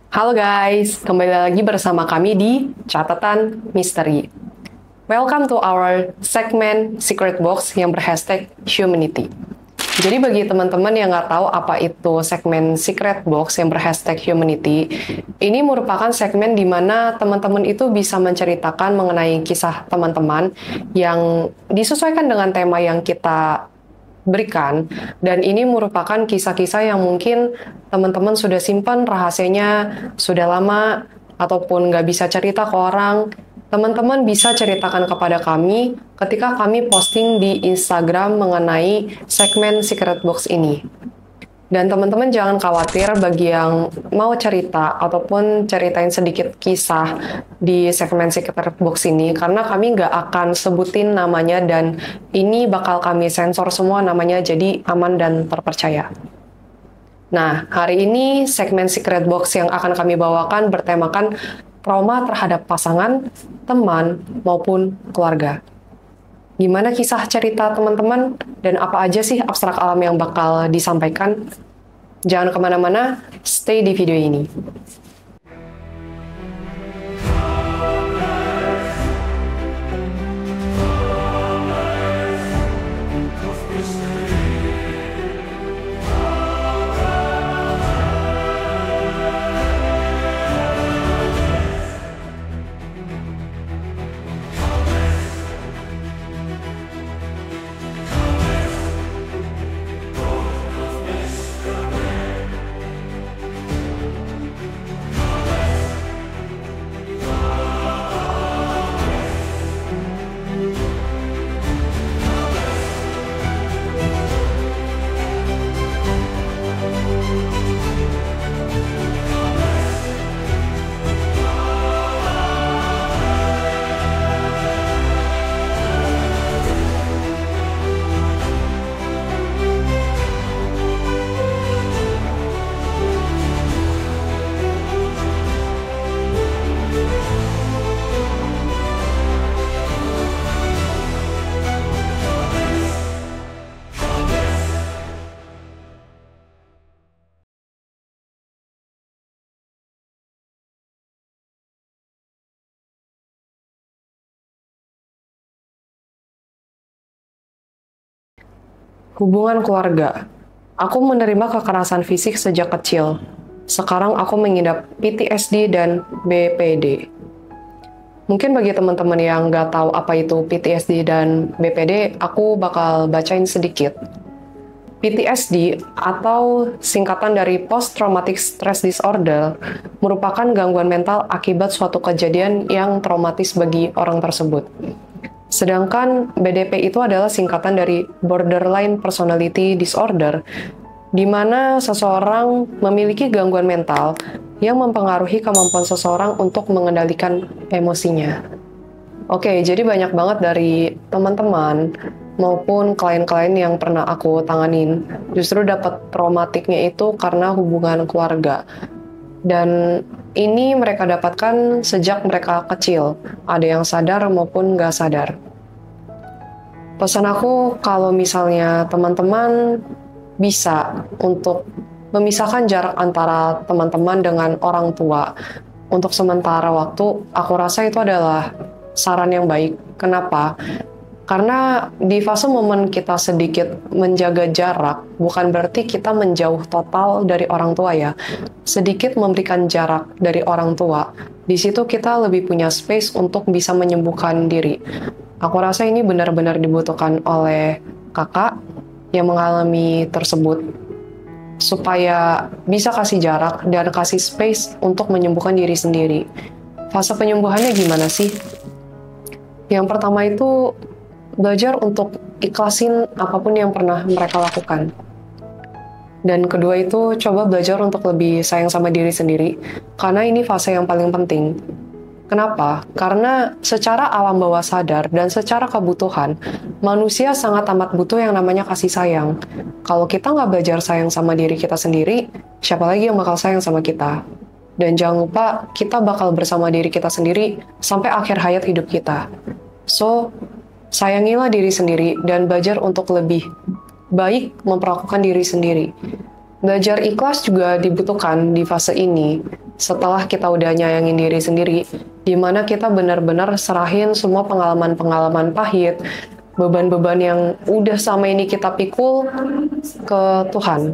Halo guys, kembali lagi bersama kami di Catatan Misteri. Welcome to our segment Secret Box yang berhashtag Humanity. Jadi bagi teman-teman yang nggak tahu apa itu segmen Secret Box yang berhashtag Humanity, ini merupakan segmen di mana teman-teman itu bisa menceritakan mengenai kisah teman-teman yang disesuaikan dengan tema yang kita berikan, dan ini merupakan kisah-kisah yang mungkin teman-teman sudah simpan rahasianya sudah lama ataupun nggak bisa cerita ke orang. Teman-teman bisa ceritakan kepada kami ketika kami posting di Instagram mengenai segmen Secret Box ini. Dan teman-teman jangan khawatir bagi yang mau cerita ataupun ceritain sedikit kisah di segmen Secret Box ini, karena kami nggak akan sebutin namanya dan ini bakal kami sensor semua namanya, jadi aman dan terpercaya. Nah, hari ini segmen Secret Box yang akan kami bawakan bertemakan trauma terhadap pasangan, teman, maupun keluarga. Gimana kisah cerita teman-teman, dan apa aja sih abstrak alam yang bakal disampaikan? Jangan kemana-mana, stay di video ini. Hubungan keluarga. Aku menerima kekerasan fisik sejak kecil. Sekarang aku mengidap PTSD dan BPD. Mungkin bagi teman-teman yang nggak tahu apa itu PTSD dan BPD, aku bakal bacain sedikit. PTSD atau singkatan dari Post Traumatic Stress Disorder merupakan gangguan mental akibat suatu kejadian yang traumatis bagi orang tersebut. Sedangkan BDP itu adalah singkatan dari Borderline Personality Disorder, di mana seseorang memiliki gangguan mental yang mempengaruhi kemampuan seseorang untuk mengendalikan emosinya. Oke, jadi banyak banget dari teman-teman maupun klien-klien yang pernah aku tanganin justru dapat traumatiknya itu karena hubungan keluarga. Dan ini mereka dapatkan sejak mereka kecil, ada yang sadar maupun nggak sadar. Pesan aku, kalau misalnya teman-teman bisa untuk memisahkan jarak antara teman-teman dengan orang tua untuk sementara waktu, aku rasa itu adalah saran yang baik. Kenapa? Karena di fase momen kita sedikit menjaga jarak, bukan berarti kita menjauh total dari orang tua ya. Sedikit memberikan jarak dari orang tua, di situ kita lebih punya space untuk bisa menyembuhkan diri. Aku rasa ini benar-benar dibutuhkan oleh kakak yang mengalami tersebut, supaya bisa kasih jarak dan kasih space untuk menyembuhkan diri sendiri. Fase penyembuhannya gimana sih? Yang pertama itu belajar untuk ikhlasin apapun yang pernah mereka lakukan. Dan kedua itu coba belajar untuk lebih sayang sama diri sendiri, karena ini fase yang paling penting. Kenapa? Karena secara alam bawah sadar dan secara kebutuhan, manusia sangat amat butuh yang namanya kasih sayang. Kalau kita nggak belajar sayang sama diri kita sendiri, siapa lagi yang bakal sayang sama kita? Dan jangan lupa, kita bakal bersama diri kita sendiri sampai akhir hayat hidup kita. So, sayangilah diri sendiri dan belajar untuk lebih baik memperlakukan diri sendiri. Belajar ikhlas juga dibutuhkan di fase ini, setelah kita udah nyayangin diri sendiri, di mana kita benar-benar serahin semua pengalaman-pengalaman pahit, beban-beban yang udah sama ini kita pikul ke Tuhan.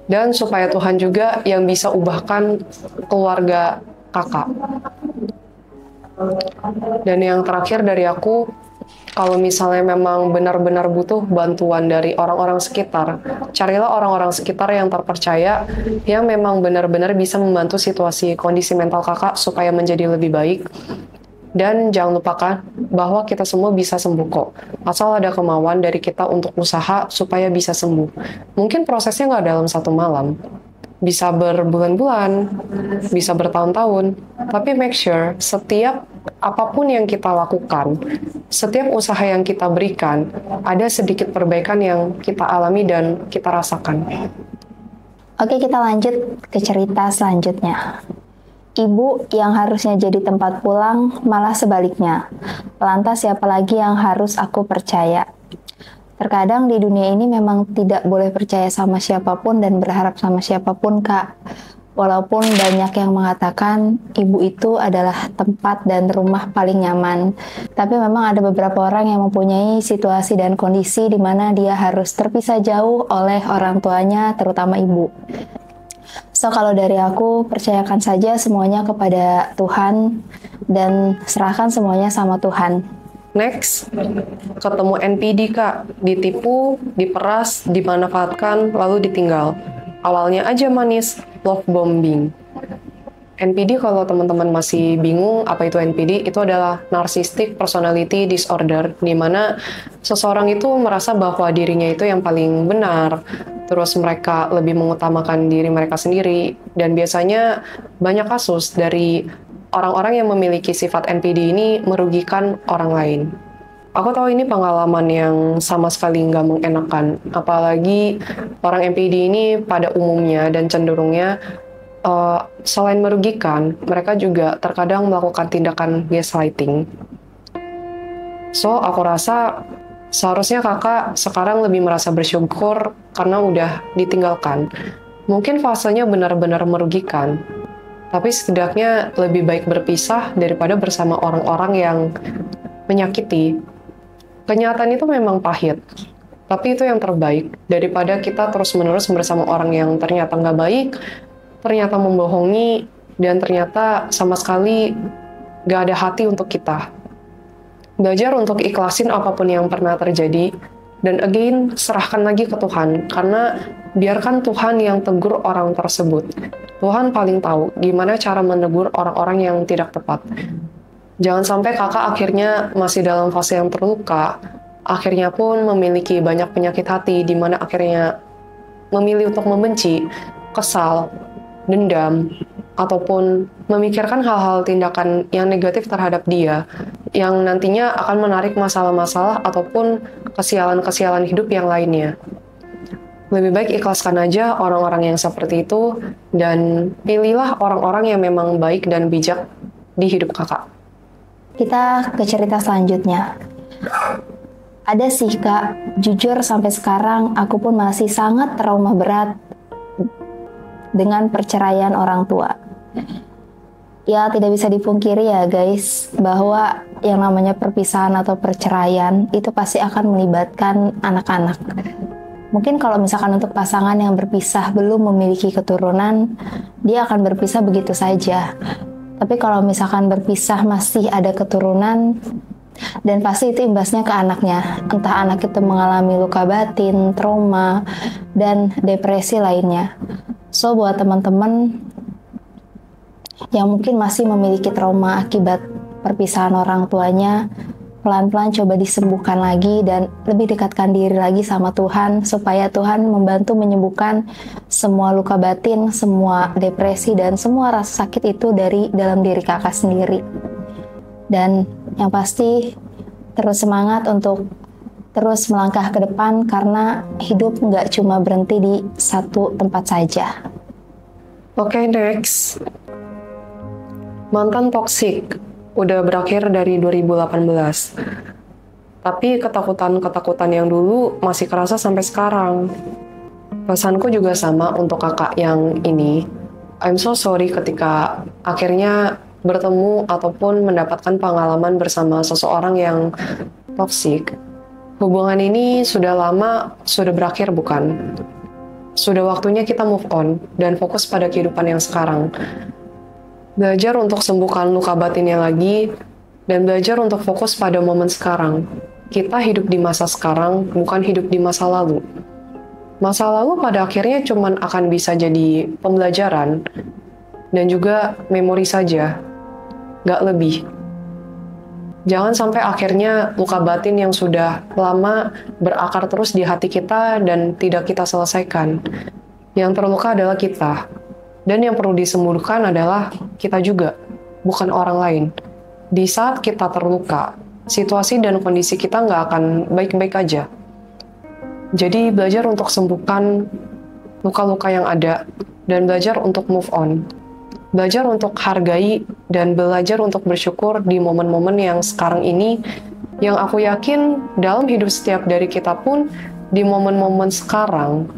Dan supaya Tuhan juga yang bisa ubahkan keluarga kakak. Dan yang terakhir dari aku, kalau misalnya memang benar-benar butuh bantuan dari orang-orang sekitar, carilah orang-orang sekitar yang terpercaya, yang memang benar-benar bisa membantu situasi kondisi mental kakak supaya menjadi lebih baik. Dan jangan lupakan bahwa kita semua bisa sembuh kok, asal ada kemauan dari kita untuk usaha supaya bisa sembuh. Mungkin prosesnya nggak dalam satu malam, bisa berbulan-bulan, bisa bertahun-tahun, tapi make sure setiap apapun yang kita lakukan, setiap usaha yang kita berikan, ada sedikit perbaikan yang kita alami dan kita rasakan. Oke, kita lanjut ke cerita selanjutnya. Ibu yang harusnya jadi tempat pulang, malah sebaliknya. Lantas siapa lagi yang harus aku percaya? Terkadang di dunia ini memang tidak boleh percaya sama siapapun dan berharap sama siapapun, Kak. Walaupun banyak yang mengatakan ibu itu adalah tempat dan rumah paling nyaman. Tapi memang ada beberapa orang yang mempunyai situasi dan kondisi di mana dia harus terpisah jauh oleh orang tuanya, terutama ibu. So, kalau dari aku, percayakan saja semuanya kepada Tuhan dan serahkan semuanya sama Tuhan. Next, ketemu NPD kak, ditipu, diperas, dimanfaatkan, lalu ditinggal. Awalnya aja manis, love bombing. NPD kalau teman-teman masih bingung apa itu NPD, itu adalah Narcissistic Personality Disorder, di mana seseorang itu merasa bahwa dirinya itu yang paling benar, terus mereka lebih mengutamakan diri mereka sendiri, dan biasanya banyak kasus dari orang-orang yang memiliki sifat NPD ini merugikan orang lain. Aku tahu ini pengalaman yang sama sekali nggak mengenakan, apalagi orang NPD ini pada umumnya dan cenderungnya selain merugikan, mereka juga terkadang melakukan tindakan gaslighting. So, aku rasa seharusnya kakak sekarang lebih merasa bersyukur karena udah ditinggalkan. Mungkin fasenya benar-benar merugikan, tapi setidaknya lebih baik berpisah daripada bersama orang-orang yang menyakiti. Kenyataan itu memang pahit, tapi itu yang terbaik daripada kita terus-menerus bersama orang yang ternyata nggak baik, ternyata membohongi, dan ternyata sama sekali gak ada hati untuk kita. Belajar untuk ikhlasin apapun yang pernah terjadi, dan again, serahkan lagi ke Tuhan, karena biarkan Tuhan yang tegur orang tersebut. Tuhan paling tahu gimana cara menegur orang-orang yang tidak tepat. Jangan sampai kakak akhirnya masih dalam fase yang terluka, akhirnya pun memiliki banyak penyakit hati, di mana akhirnya memilih untuk membenci, kesal, dendam, ataupun memikirkan hal-hal tindakan yang negatif terhadap dia, yang nantinya akan menarik masalah-masalah ataupun kesialan-kesialan hidup yang lainnya. Lebih baik ikhlaskan aja orang-orang yang seperti itu, dan pilihlah orang-orang yang memang baik dan bijak di hidup kakak. Kita ke cerita selanjutnya. Ada sih Kak, jujur sampai sekarang aku pun masih sangat trauma berat dengan perceraian orang tua. Ya, tidak bisa dipungkiri ya guys, bahwa yang namanya perpisahan atau perceraian itu pasti akan melibatkan anak-anak. Mungkin kalau misalkan untuk pasangan yang berpisah belum memiliki keturunan, dia akan berpisah begitu saja. Tapi kalau misalkan berpisah masih ada keturunan, dan pasti itu imbasnya ke anaknya. Entah anak itu mengalami luka batin, trauma, dan depresi lainnya. So, buat teman-teman yang mungkin masih memiliki trauma akibat perpisahan orang tuanya, pelan-pelan coba disembuhkan lagi dan lebih dekatkan diri lagi sama Tuhan, supaya Tuhan membantu menyembuhkan semua luka batin, semua depresi, dan semua rasa sakit itu dari dalam diri kakak sendiri. Dan yang pasti terus semangat untuk terus melangkah ke depan, karena hidup nggak cuma berhenti di satu tempat saja. Oke, next. Mantan toksik udah berakhir dari 2018. Tapi ketakutan-ketakutan yang dulu masih kerasa sampai sekarang. Pesanku juga sama untuk kakak yang ini. I'm so sorry ketika akhirnya bertemu ataupun mendapatkan pengalaman bersama seseorang yang toksik. Hubungan ini sudah lama, sudah berakhir bukan? Sudah waktunya kita move on dan fokus pada kehidupan yang sekarang. Belajar untuk sembuhkan luka batinnya lagi, dan belajar untuk fokus pada momen sekarang. Kita hidup di masa sekarang, bukan hidup di masa lalu. Masa lalu pada akhirnya cuman akan bisa jadi pembelajaran, dan juga memori saja, gak lebih. Jangan sampai akhirnya luka batin yang sudah lama berakar terus di hati kita dan tidak kita selesaikan. Yang terluka adalah kita. Dan yang perlu disembuhkan adalah kita juga, bukan orang lain. Di saat kita terluka, situasi dan kondisi kita nggak akan baik-baik aja. Jadi belajar untuk sembuhkan luka-luka yang ada dan belajar untuk move on. Belajar untuk hargai dan belajar untuk bersyukur di momen-momen yang sekarang ini, yang aku yakin dalam hidup setiap dari kita pun di momen-momen sekarang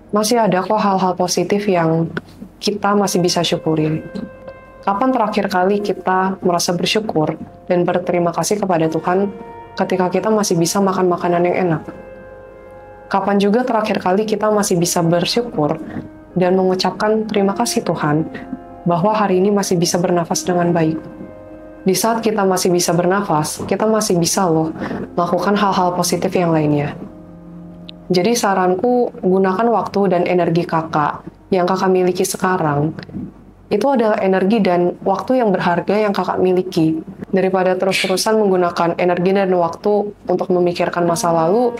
masih ada kok hal-hal positif yang kita masih bisa syukurin. Kapan terakhir kali kita merasa bersyukur dan berterima kasih kepada Tuhan ketika kita masih bisa makan makanan yang enak? Kapan juga terakhir kali kita masih bisa bersyukur dan mengucapkan terima kasih Tuhan bahwa hari ini masih bisa bernafas dengan baik. Di saat kita masih bisa bernafas, kita masih bisa loh melakukan hal-hal positif yang lainnya. Jadi saranku, gunakan waktu dan energi kakak yang kakak miliki sekarang. Itu adalah energi dan waktu yang berharga yang kakak miliki. Daripada terus-terusan menggunakan energi dan waktu untuk memikirkan masa lalu,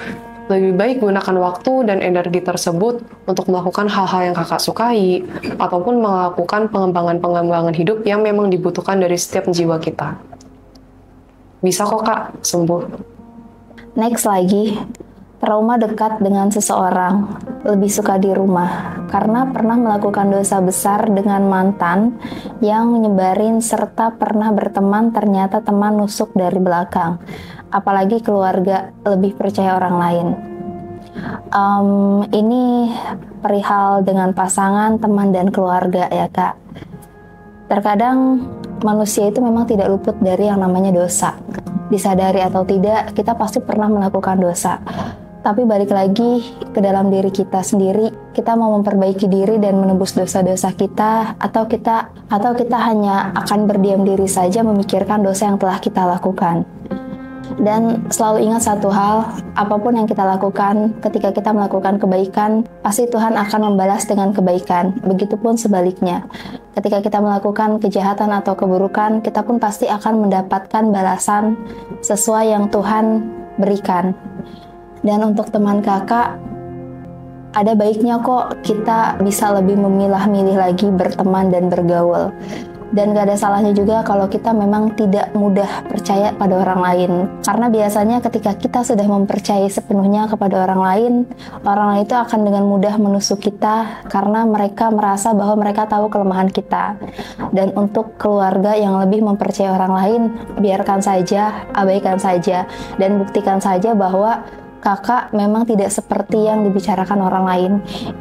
lebih baik gunakan waktu dan energi tersebut untuk melakukan hal-hal yang kakak sukai, ataupun melakukan pengembangan-pengembangan hidup yang memang dibutuhkan dari setiap jiwa kita. Bisa kok kak, sembuh. Next lagi, trauma dekat dengan seseorang, lebih suka di rumah, karena pernah melakukan dosa besar dengan mantan yang menyebarin serta pernah berteman ternyata teman nusuk dari belakang. Apalagi keluarga lebih percaya orang lain. Ini perihal dengan pasangan, teman, dan keluarga ya kak. Terkadang manusia itu memang tidak luput dari yang namanya dosa. Disadari atau tidak, kita pasti pernah melakukan dosa. Tapi balik lagi ke dalam diri kita sendiri, kita mau memperbaiki diri dan menebus dosa-dosa kita, atau kita hanya akan berdiam diri saja memikirkan dosa yang telah kita lakukan. Dan selalu ingat satu hal, apapun yang kita lakukan, ketika kita melakukan kebaikan, pasti Tuhan akan membalas dengan kebaikan. Begitupun sebaliknya. Ketika kita melakukan kejahatan atau keburukan, kita pun pasti akan mendapatkan balasan sesuai yang Tuhan berikan. Dan untuk teman kakak, ada baiknya kok kita bisa lebih memilah-milih lagi berteman dan bergaul. Dan gak ada salahnya juga kalau kita memang tidak mudah percaya pada orang lain. Karena biasanya ketika kita sudah mempercayai sepenuhnya kepada orang lain itu akan dengan mudah menusuk kita karena mereka merasa bahwa mereka tahu kelemahan kita. Dan untuk keluarga yang lebih mempercayai orang lain, biarkan saja, abaikan saja, dan buktikan saja bahwa kakak memang tidak seperti yang dibicarakan orang lain.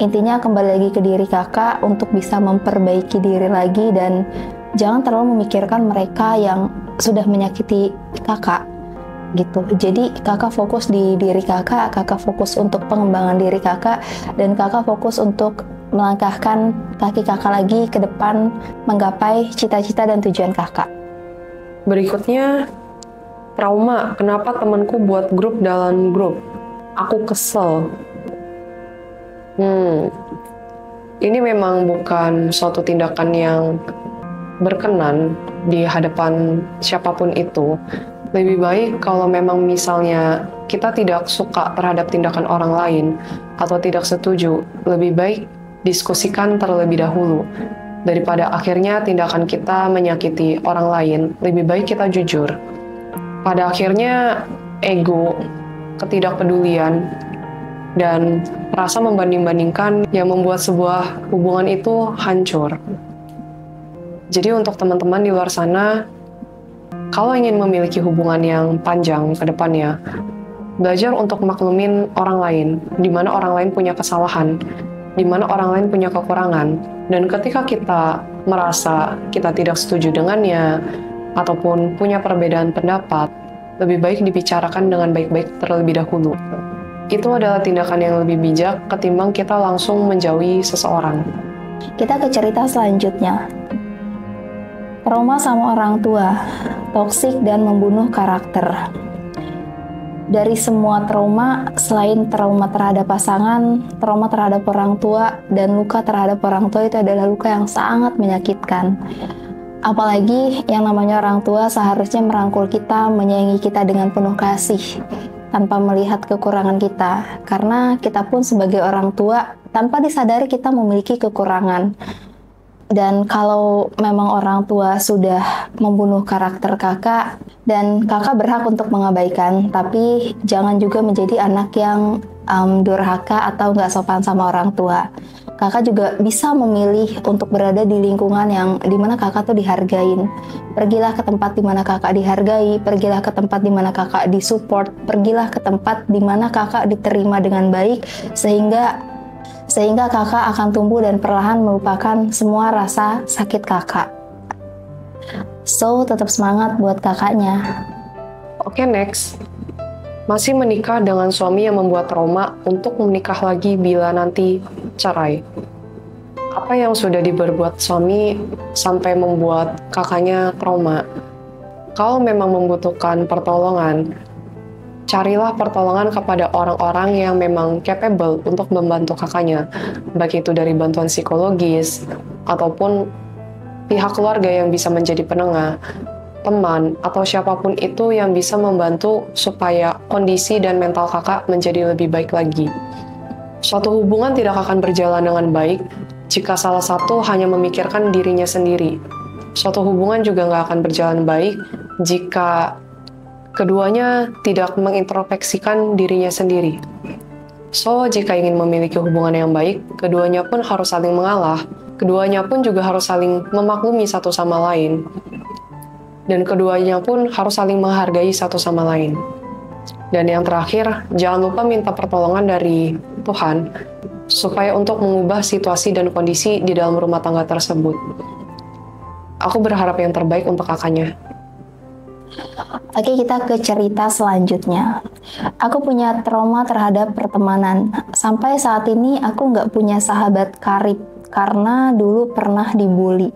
Intinya kembali lagi ke diri kakak untuk bisa memperbaiki diri lagi dan jangan terlalu memikirkan mereka yang sudah menyakiti kakak gitu. Jadi kakak fokus di diri kakak fokus untuk pengembangan diri kakak, dan kakak fokus untuk melangkahkan kaki kakak lagi ke depan menggapai cita-cita dan tujuan kakak. Berikutnya, trauma. Kenapa temanku buat grup dalam grup? Aku kesel. Ini memang bukan suatu tindakan yang berkenan di hadapan siapapun itu. Lebih baik kalau memang misalnya kita tidak suka terhadap tindakan orang lain atau tidak setuju, lebih baik diskusikan terlebih dahulu. Daripada akhirnya tindakan kita menyakiti orang lain, lebih baik kita jujur. Pada akhirnya ego, ketidakpedulian, dan rasa membanding-bandingkan yang membuat sebuah hubungan itu hancur. Jadi untuk teman-teman di luar sana, kalau ingin memiliki hubungan yang panjang ke depannya, Belajar untuk maklumin orang lain, di mana orang lain punya kesalahan, di mana orang lain punya kekurangan. Dan ketika kita merasa kita tidak setuju dengannya, ataupun punya perbedaan pendapat, lebih baik dibicarakan dengan baik-baik terlebih dahulu. Itu adalah tindakan yang lebih bijak ketimbang kita langsung menjauhi seseorang. Kita ke cerita selanjutnya. Trauma sama orang tua, toksik dan membunuh karakter. Dari semua trauma, selain trauma terhadap pasangan, trauma terhadap orang tua, dan luka terhadap orang tua itu adalah luka yang sangat menyakitkan. Apalagi yang namanya orang tua seharusnya merangkul kita, menyayangi kita dengan penuh kasih, tanpa melihat kekurangan kita. Karena kita pun sebagai orang tua, tanpa disadari kita memiliki kekurangan. Dan kalau memang orang tua sudah membunuh karakter kakak, dan kakak berhak untuk mengabaikan, tapi jangan juga menjadi anak yang durhaka atau nggak sopan sama orang tua. Kakak juga bisa memilih untuk berada di lingkungan yang dimana kakak tuh dihargain. Pergilah ke tempat dimana kakak dihargai, pergilah ke tempat dimana kakak disupport, pergilah ke tempat dimana kakak diterima dengan baik, sehingga kakak akan tumbuh dan perlahan melupakan semua rasa sakit kakak. So, tetap semangat buat kakaknya. Oke, next. Masih menikah dengan suami yang membuat trauma untuk menikah lagi bila nanti cerai. Apa yang sudah diperbuat suami sampai membuat kakaknya trauma? Kalau memang membutuhkan pertolongan, carilah pertolongan kepada orang-orang yang memang capable untuk membantu kakaknya, baik itu dari bantuan psikologis, ataupun pihak keluarga yang bisa menjadi penengah, teman, atau siapapun itu yang bisa membantu supaya kondisi dan mental kakak menjadi lebih baik lagi. Suatu hubungan tidak akan berjalan dengan baik jika salah satu hanya memikirkan dirinya sendiri. Suatu hubungan juga nggak akan berjalan baik jika keduanya tidak mengintrospeksikan dirinya sendiri. So, jika ingin memiliki hubungan yang baik, keduanya pun harus saling mengalah, keduanya pun juga harus saling memaklumi satu sama lain, dan keduanya pun harus saling menghargai satu sama lain. Dan yang terakhir, jangan lupa minta pertolongan dari Tuhan, supaya untuk mengubah situasi dan kondisi di dalam rumah tangga tersebut. Aku berharap yang terbaik untuk kakaknya. Oke, kita ke cerita selanjutnya. Aku punya trauma terhadap pertemanan. Sampai saat ini aku nggak punya sahabat karib, karena dulu pernah dibully.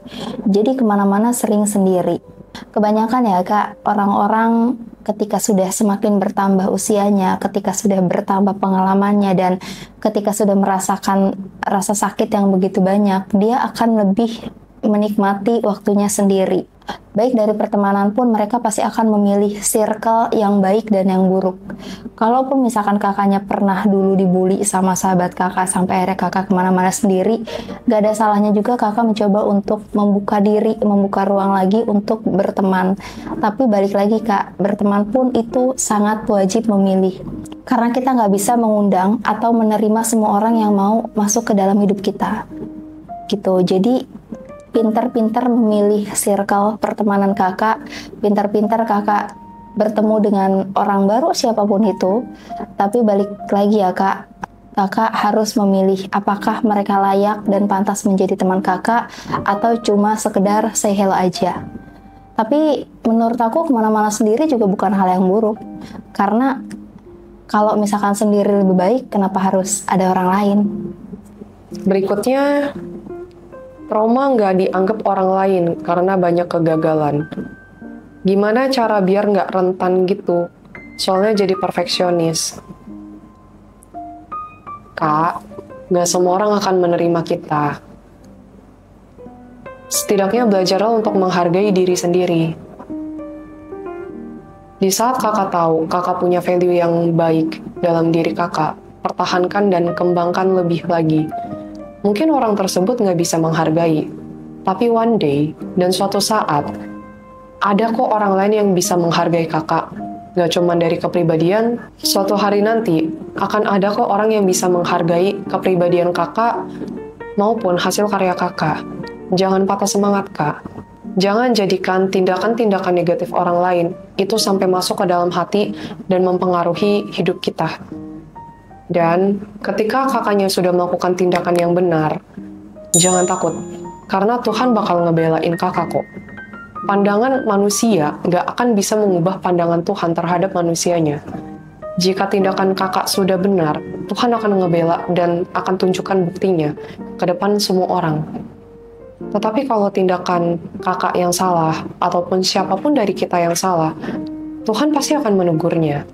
Jadi kemana-mana sering sendiri. Kebanyakan ya kak, orang-orang ketika sudah semakin bertambah usianya, ketika sudah bertambah pengalamannya, dan ketika sudah merasakan rasa sakit yang begitu banyak, dia akan lebih menikmati waktunya sendiri. Baik dari pertemanan pun mereka pasti akan memilih circle yang baik dan yang buruk. Kalaupun misalkan kakaknya pernah dulu dibully sama sahabat kakak sampai akhirnya kakak kemana-mana sendiri, gak ada salahnya juga kakak mencoba untuk membuka diri, membuka ruang lagi untuk berteman. Tapi balik lagi kak, berteman pun itu sangat wajib memilih. Karena kita gak bisa mengundang atau menerima semua orang yang mau masuk ke dalam hidup kita. Gitu, jadi pintar-pintar memilih circle pertemanan kakak, pintar-pintar kakak bertemu dengan orang baru siapapun itu, tapi balik lagi ya kak, kakak harus memilih apakah mereka layak dan pantas menjadi teman kakak, atau cuma sekedar say hello aja. Tapi menurut aku kemana-mana sendiri juga bukan hal yang buruk, karena kalau misalkan sendiri lebih baik, kenapa harus ada orang lain? Berikutnya, trauma nggak dianggap orang lain karena banyak kegagalan. Gimana cara biar nggak rentan gitu? Soalnya jadi perfeksionis. Kak, nggak semua orang akan menerima kita. Setidaknya belajarlah untuk menghargai diri sendiri. Di saat kakak tahu kakak punya value yang baik dalam diri kakak, pertahankan dan kembangkan lebih lagi. Mungkin orang tersebut nggak bisa menghargai, tapi one day dan suatu saat, ada kok orang lain yang bisa menghargai kakak. Nggak cuma dari kepribadian, suatu hari nanti akan ada kok orang yang bisa menghargai kepribadian kakak maupun hasil karya kakak. Jangan patah semangat kak. Jangan jadikan tindakan-tindakan negatif orang lain itu sampai masuk ke dalam hati dan mempengaruhi hidup kita. Dan ketika kakaknya sudah melakukan tindakan yang benar, jangan takut, karena Tuhan bakal ngebelain kakak kok. Pandangan manusia nggak akan bisa mengubah pandangan Tuhan terhadap manusianya. Jika tindakan kakak sudah benar, Tuhan akan ngebela dan akan tunjukkan buktinya ke depan semua orang. Tetapi kalau tindakan kakak yang salah, ataupun siapapun dari kita yang salah, Tuhan pasti akan menegurnya.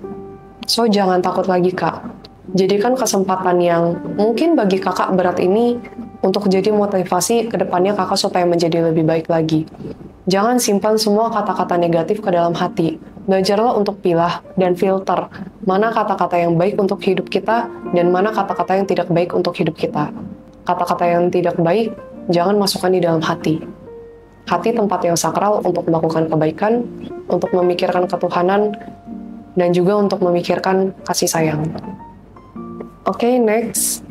So, jangan takut lagi, Kak. Jadikan kesempatan yang mungkin bagi kakak berat ini untuk jadi motivasi ke depannya kakak supaya menjadi lebih baik lagi. Jangan simpan semua kata-kata negatif ke dalam hati. Belajarlah untuk pilah dan filter mana kata-kata yang baik untuk hidup kita dan mana kata-kata yang tidak baik untuk hidup kita. Kata-kata yang tidak baik jangan masukkan di dalam hati. Hati tempat yang sakral untuk melakukan kebaikan, untuk memikirkan ketuhanan, dan juga untuk memikirkan kasih sayang. Oke, next.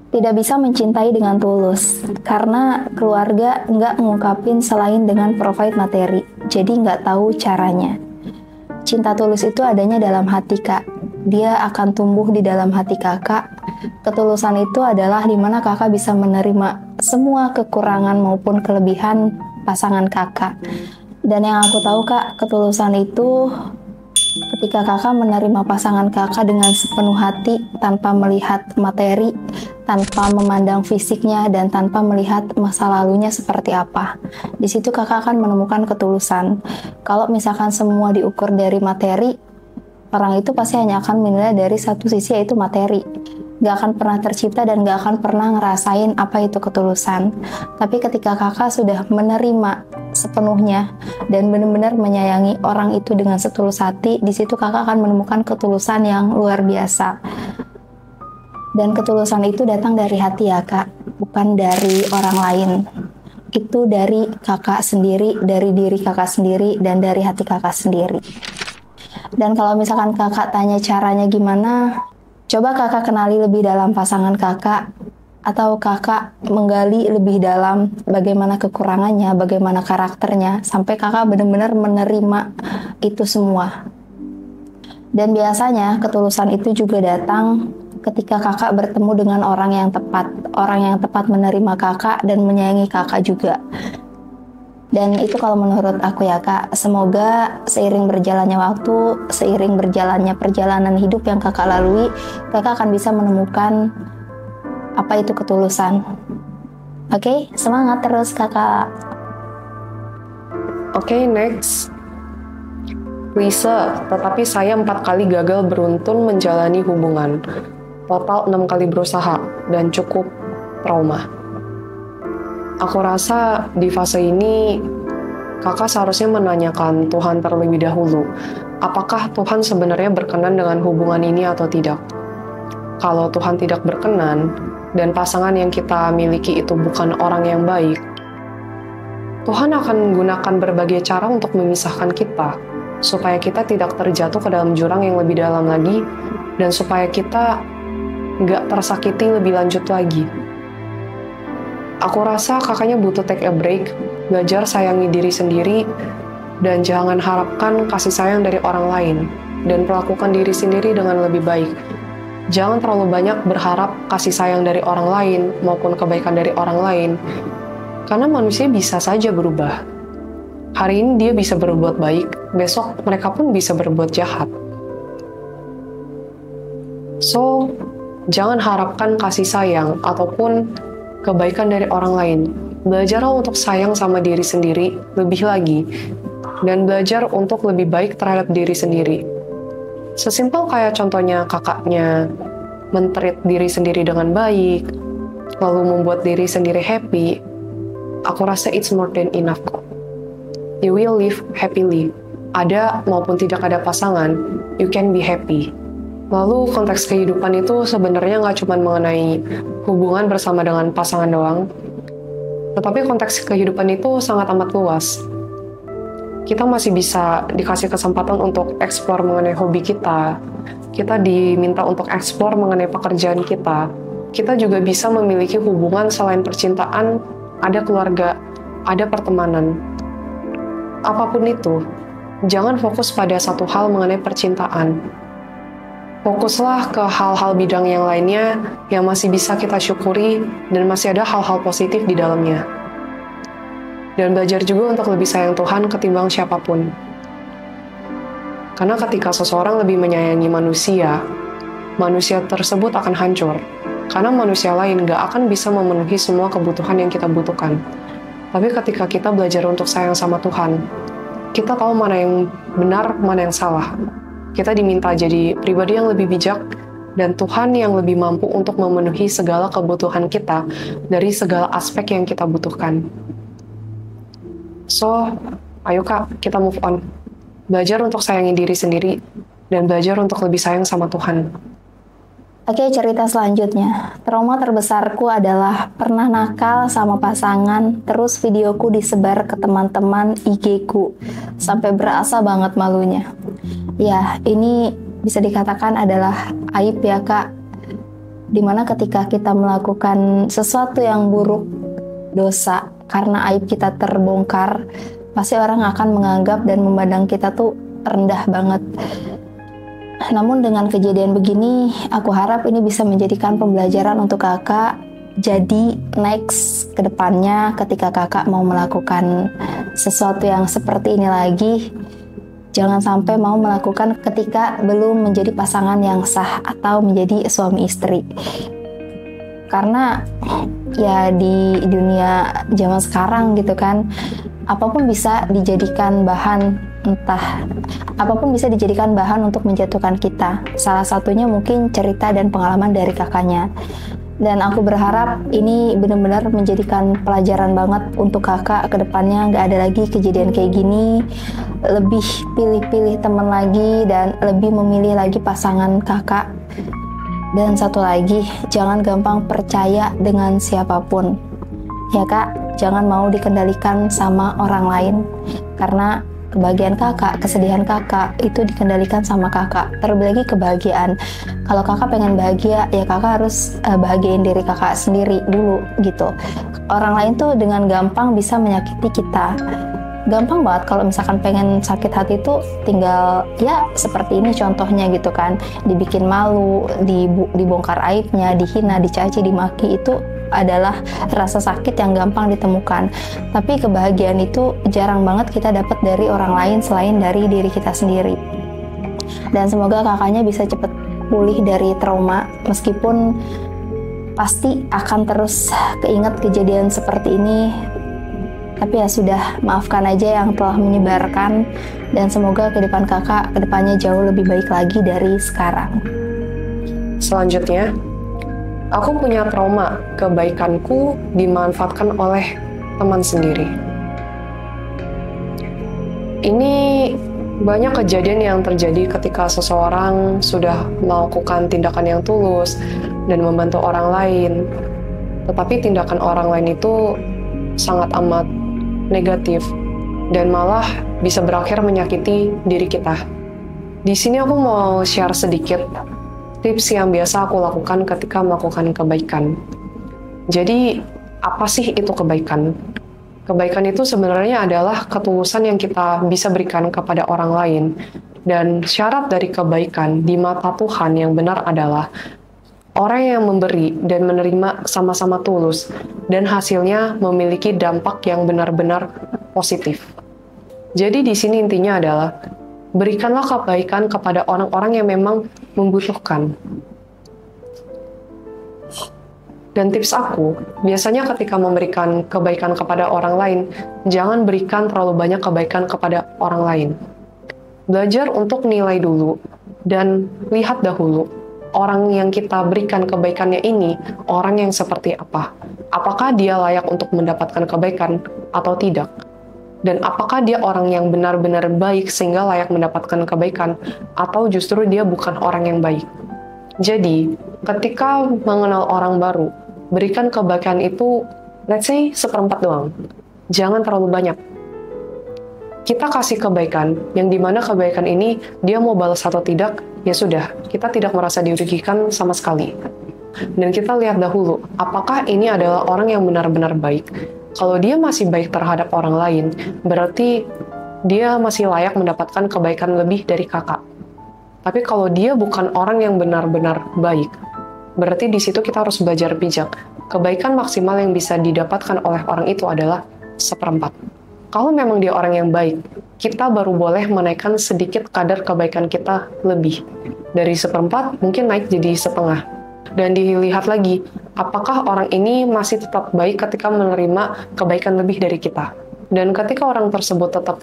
Tidak bisa mencintai dengan tulus, karena keluarga nggak ngungkapin selain dengan provide materi, jadi nggak tahu caranya. Cinta tulus itu adanya dalam hati, Kak. Dia akan tumbuh di dalam hati kakak. Ketulusan itu adalah dimana kakak bisa menerima semua kekurangan maupun kelebihan pasangan kakak. Dan yang aku tahu, Kak, ketulusan itu ketika kakak menerima pasangan kakak dengan sepenuh hati, tanpa melihat materi, tanpa memandang fisiknya, dan tanpa melihat masa lalunya seperti apa. Di situ kakak akan menemukan ketulusan. Kalau misalkan semua diukur dari materi, orang itu pasti hanya akan menilai dari satu sisi, yaitu materi. Gak akan pernah tercipta dan gak akan pernah ngerasain apa itu ketulusan. Tapi ketika kakak sudah menerima sepenuhnya dan benar-benar menyayangi orang itu dengan setulus hati, di situ kakak akan menemukan ketulusan yang luar biasa. Dan ketulusan itu datang dari hati ya, Kak, bukan dari orang lain. Itu dari kakak sendiri, dari diri kakak sendiri, dan dari hati kakak sendiri. Dan kalau misalkan kakak tanya caranya gimana, coba kakak kenali lebih dalam pasangan kakak, atau kakak menggali lebih dalam bagaimana kekurangannya, bagaimana karakternya, sampai kakak benar-benar menerima itu semua. Dan biasanya ketulusan itu juga datang ketika kakak bertemu dengan orang yang tepat menerima kakak dan menyayangi kakak juga. Dan itu kalau menurut aku ya, Kak, semoga seiring berjalannya waktu, seiring berjalannya perjalanan hidup yang kakak lalui, kakak akan bisa menemukan apa itu ketulusan. Oke, semangat terus kakak. Oke, next. Lisa, tetapi saya 4 kali gagal beruntun menjalani hubungan. Total 6 kali berusaha dan cukup trauma. Aku rasa di fase ini, kakak seharusnya menanyakan Tuhan terlebih dahulu, apakah Tuhan sebenarnya berkenan dengan hubungan ini atau tidak. Kalau Tuhan tidak berkenan, dan pasangan yang kita miliki itu bukan orang yang baik, Tuhan akan menggunakan berbagai cara untuk memisahkan kita, supaya kita tidak terjatuh ke dalam jurang yang lebih dalam lagi, dan supaya kita nggak tersakiti lebih lanjut lagi. Aku rasa kakaknya butuh take a break, belajar sayangi diri sendiri, dan jangan harapkan kasih sayang dari orang lain, dan perlakukan diri sendiri dengan lebih baik. Jangan terlalu banyak berharap kasih sayang dari orang lain, maupun kebaikan dari orang lain, karena manusia bisa saja berubah. Hari ini dia bisa berbuat baik, besok mereka pun bisa berbuat jahat. So, jangan harapkan kasih sayang, ataupun kebaikan dari orang lain. Belajarlah untuk sayang sama diri sendiri lebih lagi, dan belajar untuk lebih baik terhadap diri sendiri. Sesimpel kayak contohnya kakaknya men-treat diri sendiri dengan baik, lalu membuat diri sendiri happy, aku rasa it's more than enough kok. You will live happily. Ada maupun tidak ada pasangan, you can be happy. Lalu konteks kehidupan itu sebenarnya nggak cuma mengenai hubungan bersama dengan pasangan doang, tetapi konteks kehidupan itu sangat amat luas. Kita masih bisa dikasih kesempatan untuk eksplor mengenai hobi kita, kita diminta untuk eksplor mengenai pekerjaan kita juga bisa memiliki hubungan selain percintaan, ada keluarga, ada pertemanan. Apapun itu, jangan fokus pada satu hal mengenai percintaan. Fokuslah ke hal-hal bidang yang lainnya yang masih bisa kita syukuri dan masih ada hal-hal positif di dalamnya. Dan belajar juga untuk lebih sayang Tuhan ketimbang siapapun. Karena ketika seseorang lebih menyayangi manusia, manusia tersebut akan hancur. Karena manusia lain gak akan bisa memenuhi semua kebutuhan yang kita butuhkan. Tapi ketika kita belajar untuk sayang sama Tuhan, kita tahu mana yang benar, mana yang salah. Kita diminta jadi pribadi yang lebih bijak, dan Tuhan yang lebih mampu untuk memenuhi segala kebutuhan kita dari segala aspek yang kita butuhkan. So, ayo Kak, kita move on. Belajar untuk sayangi diri sendiri, dan belajar untuk lebih sayang sama Tuhan. Oke, cerita selanjutnya. Trauma terbesarku adalah pernah nakal sama pasangan, terus videoku disebar ke teman-teman IG-ku, sampai berasa banget malunya. Ya, ini bisa dikatakan adalah aib ya Kak. Dimana ketika kita melakukan sesuatu yang buruk, dosa, karena aib kita terbongkar, pasti orang akan menganggap dan memandang kita tuh rendah banget. Namun dengan kejadian begini, aku harap ini bisa menjadikan pembelajaran untuk kakak. Jadi next ke depannya ketika kakak mau melakukan sesuatu yang seperti ini lagi, jangan sampai mau melakukan ketika belum menjadi pasangan yang sah atau menjadi suami istri. Karena ya di dunia zaman sekarang gitu kan, apapun bisa dijadikan bahan, apapun bisa dijadikan bahan untuk menjatuhkan kita. Salah satunya mungkin cerita dan pengalaman dari kakaknya. Dan aku berharap ini benar-benar menjadikan pelajaran banget untuk kakak ke depannya. Nggak ada lagi kejadian kayak gini. Lebih pilih-pilih teman lagi dan lebih memilih lagi pasangan kakak. Dan satu lagi, jangan gampang percaya dengan siapapun. Ya Kak, jangan mau dikendalikan sama orang lain. Karena kebahagiaan kakak, kesedihan kakak, itu dikendalikan sama kakak. Terlebih lagi kebahagiaan. Kalau kakak pengen bahagia, ya kakak harus bahagiain diri kakak sendiri dulu gitu. Orang lain tuh dengan gampang bisa menyakiti kita. Gampang banget kalau misalkan pengen sakit hati tuh tinggal ya seperti ini contohnya gitu kan. Dibikin malu, dibongkar aibnya, dihina, dicaci, dimaki, itu adalah rasa sakit yang gampang ditemukan. Tapi kebahagiaan itu jarang banget kita dapat dari orang lain selain dari diri kita sendiri. Dan semoga kakaknya bisa cepet pulih dari trauma, meskipun pasti akan terus keinget kejadian seperti ini. Tapi ya sudah, maafkan aja yang telah menyebarkan, dan semoga kehidupan kakak kedepannya jauh lebih baik lagi dari sekarang. Selanjutnya, aku punya trauma kebaikanku dimanfaatkan oleh teman sendiri. Ini banyak kejadian yang terjadi ketika seseorang sudah melakukan tindakan yang tulus dan membantu orang lain. Tetapi tindakan orang lain itu sangat amat negatif dan malah bisa berakhir menyakiti diri kita. Di sini aku mau share sedikit tips yang biasa aku lakukan ketika melakukan kebaikan. Jadi, apa sih itu kebaikan? Kebaikan itu sebenarnya adalah ketulusan yang kita bisa berikan kepada orang lain. Dan syarat dari kebaikan di mata Tuhan yang benar adalah orang yang memberi dan menerima sama-sama tulus, dan hasilnya memiliki dampak yang benar-benar positif. Jadi di sini intinya adalah, berikanlah kebaikan kepada orang-orang yang memang membutuhkan. Dan tips aku, biasanya ketika memberikan kebaikan kepada orang lain, jangan berikan terlalu banyak kebaikan kepada orang lain. Belajar untuk nilai dulu, dan lihat dahulu, orang yang kita berikan kebaikannya ini, orang yang seperti apa? Apakah dia layak untuk mendapatkan kebaikan atau tidak? Dan apakah dia orang yang benar-benar baik sehingga layak mendapatkan kebaikan, atau justru dia bukan orang yang baik? Jadi, ketika mengenal orang baru, berikan kebaikan itu, let's say, 1/4 doang. Jangan terlalu banyak. Kita kasih kebaikan, yang dimana kebaikan ini dia mau balas atau tidak, ya sudah, kita tidak merasa dirugikan sama sekali. Dan kita lihat dahulu, apakah ini adalah orang yang benar-benar baik. Kalau dia masih baik terhadap orang lain, berarti dia masih layak mendapatkan kebaikan lebih dari kakak. Tapi kalau dia bukan orang yang benar-benar baik, berarti di situ kita harus belajar bijak. Kebaikan maksimal yang bisa didapatkan oleh orang itu adalah 1/4. Kalau memang dia orang yang baik, kita baru boleh menaikkan sedikit kadar kebaikan kita lebih. Dari 1/4 mungkin naik jadi 1/2. Dan dilihat lagi, apakah orang ini masih tetap baik ketika menerima kebaikan lebih dari kita. Dan ketika orang tersebut tetap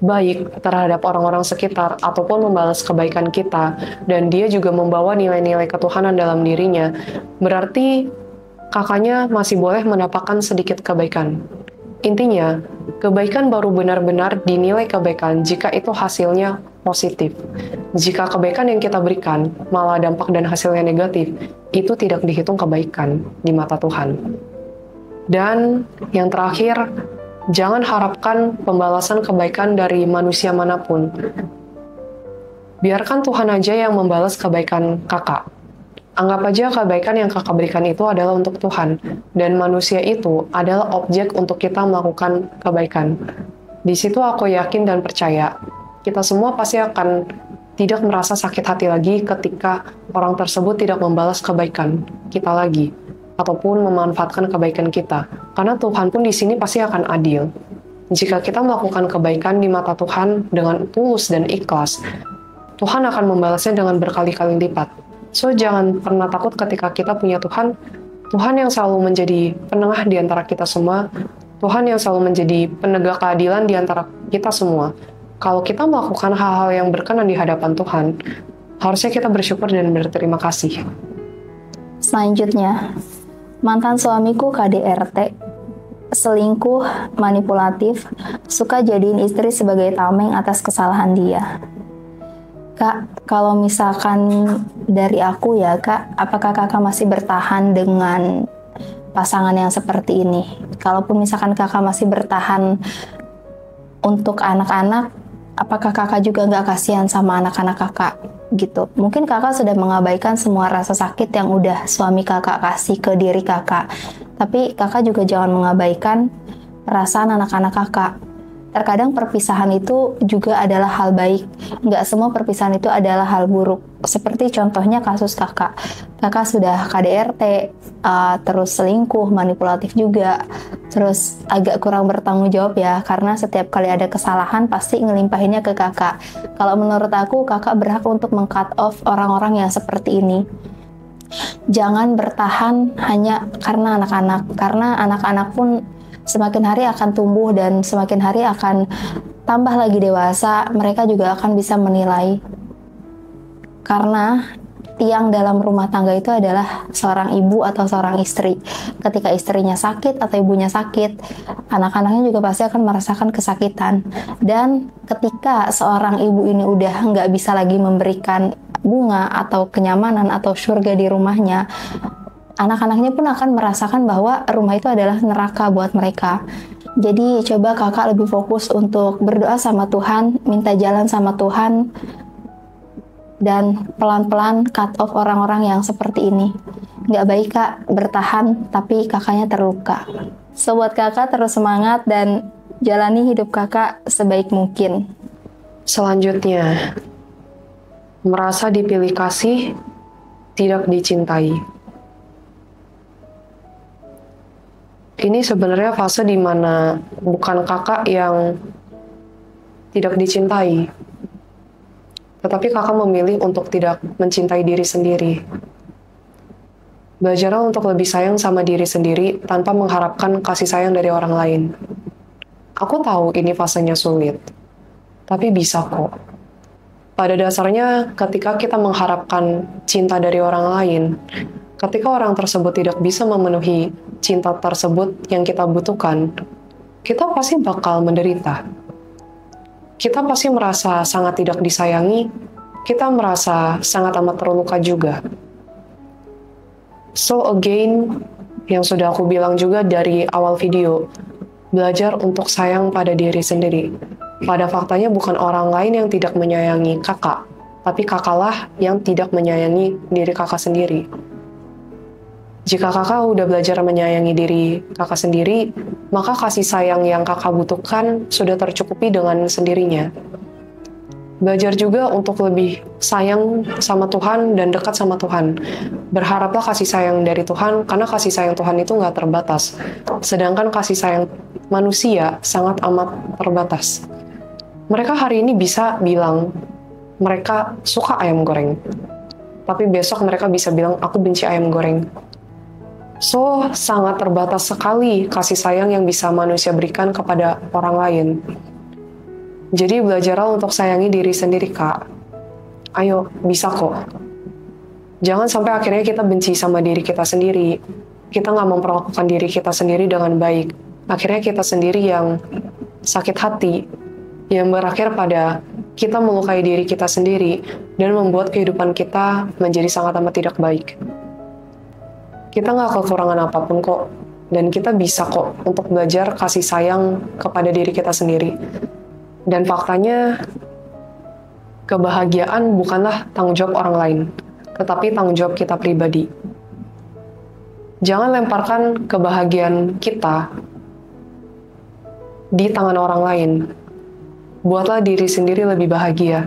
baik terhadap orang-orang sekitar ataupun membalas kebaikan kita, dan dia juga membawa nilai-nilai ketuhanan dalam dirinya, berarti kakaknya masih boleh mendapatkan sedikit kebaikan. Intinya, kebaikan baru benar-benar dinilai kebaikan jika itu hasilnya positif. Jika kebaikan yang kita berikan malah dampak dan hasilnya negatif, itu tidak dihitung kebaikan di mata Tuhan. Dan yang terakhir, jangan harapkan pembalasan kebaikan dari manusia manapun. Biarkan Tuhan aja yang membalas kebaikan kakak. Anggap aja kebaikan yang kakak berikan itu adalah untuk Tuhan, dan manusia itu adalah objek untuk kita melakukan kebaikan. Di situ aku yakin dan percaya, kita semua pasti akan tidak merasa sakit hati lagi ketika orang tersebut tidak membalas kebaikan kita lagi, ataupun memanfaatkan kebaikan kita. Karena Tuhan pun di sini pasti akan adil. Jika kita melakukan kebaikan di mata Tuhan dengan tulus dan ikhlas, Tuhan akan membalasnya dengan berkali-kali lipat. So, jangan pernah takut ketika kita punya Tuhan. Tuhan yang selalu menjadi penengah di antara kita semua. Tuhan yang selalu menjadi penegak keadilan di antara kita semua. Kalau kita melakukan hal-hal yang berkenan di hadapan Tuhan, harusnya kita bersyukur dan berterima kasih. Selanjutnya, mantan suamiku KDRT, selingkuh, manipulatif, suka jadiin istri sebagai tameng atas kesalahan dia. Kak, kalau misalkan dari aku ya Kak, apakah kakak masih bertahan dengan pasangan yang seperti ini? Kalaupun misalkan kakak masih bertahan untuk anak-anak, apakah kakak juga nggak kasihan sama anak-anak kakak gitu? Mungkin kakak sudah mengabaikan semua rasa sakit yang udah suami kakak kasih ke diri kakak, tapi kakak juga jangan mengabaikan perasaan anak-anak kakak. Terkadang perpisahan itu juga adalah hal baik. Nggak semua perpisahan itu adalah hal buruk. Seperti contohnya kasus kakak. Kakak sudah KDRT, terus selingkuh, manipulatif juga. Terus agak kurang bertanggung jawab ya, karena setiap kali ada kesalahan pasti ngelimpahinnya ke kakak. Kalau menurut aku, kakak berhak untuk meng-cut off orang-orang yang seperti ini. Jangan bertahan hanya karena anak-anak. Karena anak-anak pun semakin hari akan tumbuh dan semakin hari akan tambah lagi dewasa, mereka juga akan bisa menilai. Karena tiang dalam rumah tangga itu adalah seorang ibu atau seorang istri. Ketika istrinya sakit atau ibunya sakit, anak-anaknya juga pasti akan merasakan kesakitan. Dan ketika seorang ibu ini udah nggak bisa lagi memberikan bunga atau kenyamanan atau surga di rumahnya, anak-anaknya pun akan merasakan bahwa rumah itu adalah neraka buat mereka. Jadi coba kakak lebih fokus untuk berdoa sama Tuhan, minta jalan sama Tuhan, dan pelan-pelan cut off orang-orang yang seperti ini. Nggak baik kak bertahan, tapi kakaknya terluka. So buat kakak terus semangat dan jalani hidup kakak sebaik mungkin. Selanjutnya, merasa dipilih kasih, tidak dicintai. Ini sebenarnya fase di mana bukan kakak yang tidak dicintai, tetapi kakak memilih untuk tidak mencintai diri sendiri. Belajarlah untuk lebih sayang sama diri sendiri tanpa mengharapkan kasih sayang dari orang lain. Aku tahu ini fasenya sulit, tapi bisa kok. Pada dasarnya, ketika kita mengharapkan cinta dari orang lain, ketika orang tersebut tidak bisa memenuhi cinta tersebut yang kita butuhkan, kita pasti bakal menderita. Kita pasti merasa sangat tidak disayangi, kita merasa sangat amat terluka juga. So again, yang sudah aku bilang juga dari awal video, belajar untuk sayang pada diri sendiri. Pada faktanya bukan orang lain yang tidak menyayangi kakak, tapi kakaklah yang tidak menyayangi diri kakak sendiri. Jika kakak udah belajar menyayangi diri kakak sendiri, maka kasih sayang yang kakak butuhkan sudah tercukupi dengan sendirinya. Belajar juga untuk lebih sayang sama Tuhan dan dekat sama Tuhan. Berharaplah kasih sayang dari Tuhan, karena kasih sayang Tuhan itu nggak terbatas. Sedangkan kasih sayang manusia sangat amat terbatas. Mereka hari ini bisa bilang, mereka suka ayam goreng. Tapi besok mereka bisa bilang, aku benci ayam goreng. So, sangat terbatas sekali kasih sayang yang bisa manusia berikan kepada orang lain. Jadi belajarlah untuk sayangi diri sendiri, Kak. Ayo, bisa kok. Jangan sampai akhirnya kita benci sama diri kita sendiri. Kita nggak memperlakukan diri kita sendiri dengan baik. Akhirnya kita sendiri yang sakit hati, yang berakhir pada kita melukai diri kita sendiri dan membuat kehidupan kita menjadi sangat amat tidak baik. Kita nggak kekurangan apapun kok, dan kita bisa kok untuk belajar kasih sayang kepada diri kita sendiri. Dan faktanya, kebahagiaan bukanlah tanggung jawab orang lain, tetapi tanggung jawab kita pribadi. Jangan lemparkan kebahagiaan kita di tangan orang lain. Buatlah diri sendiri lebih bahagia.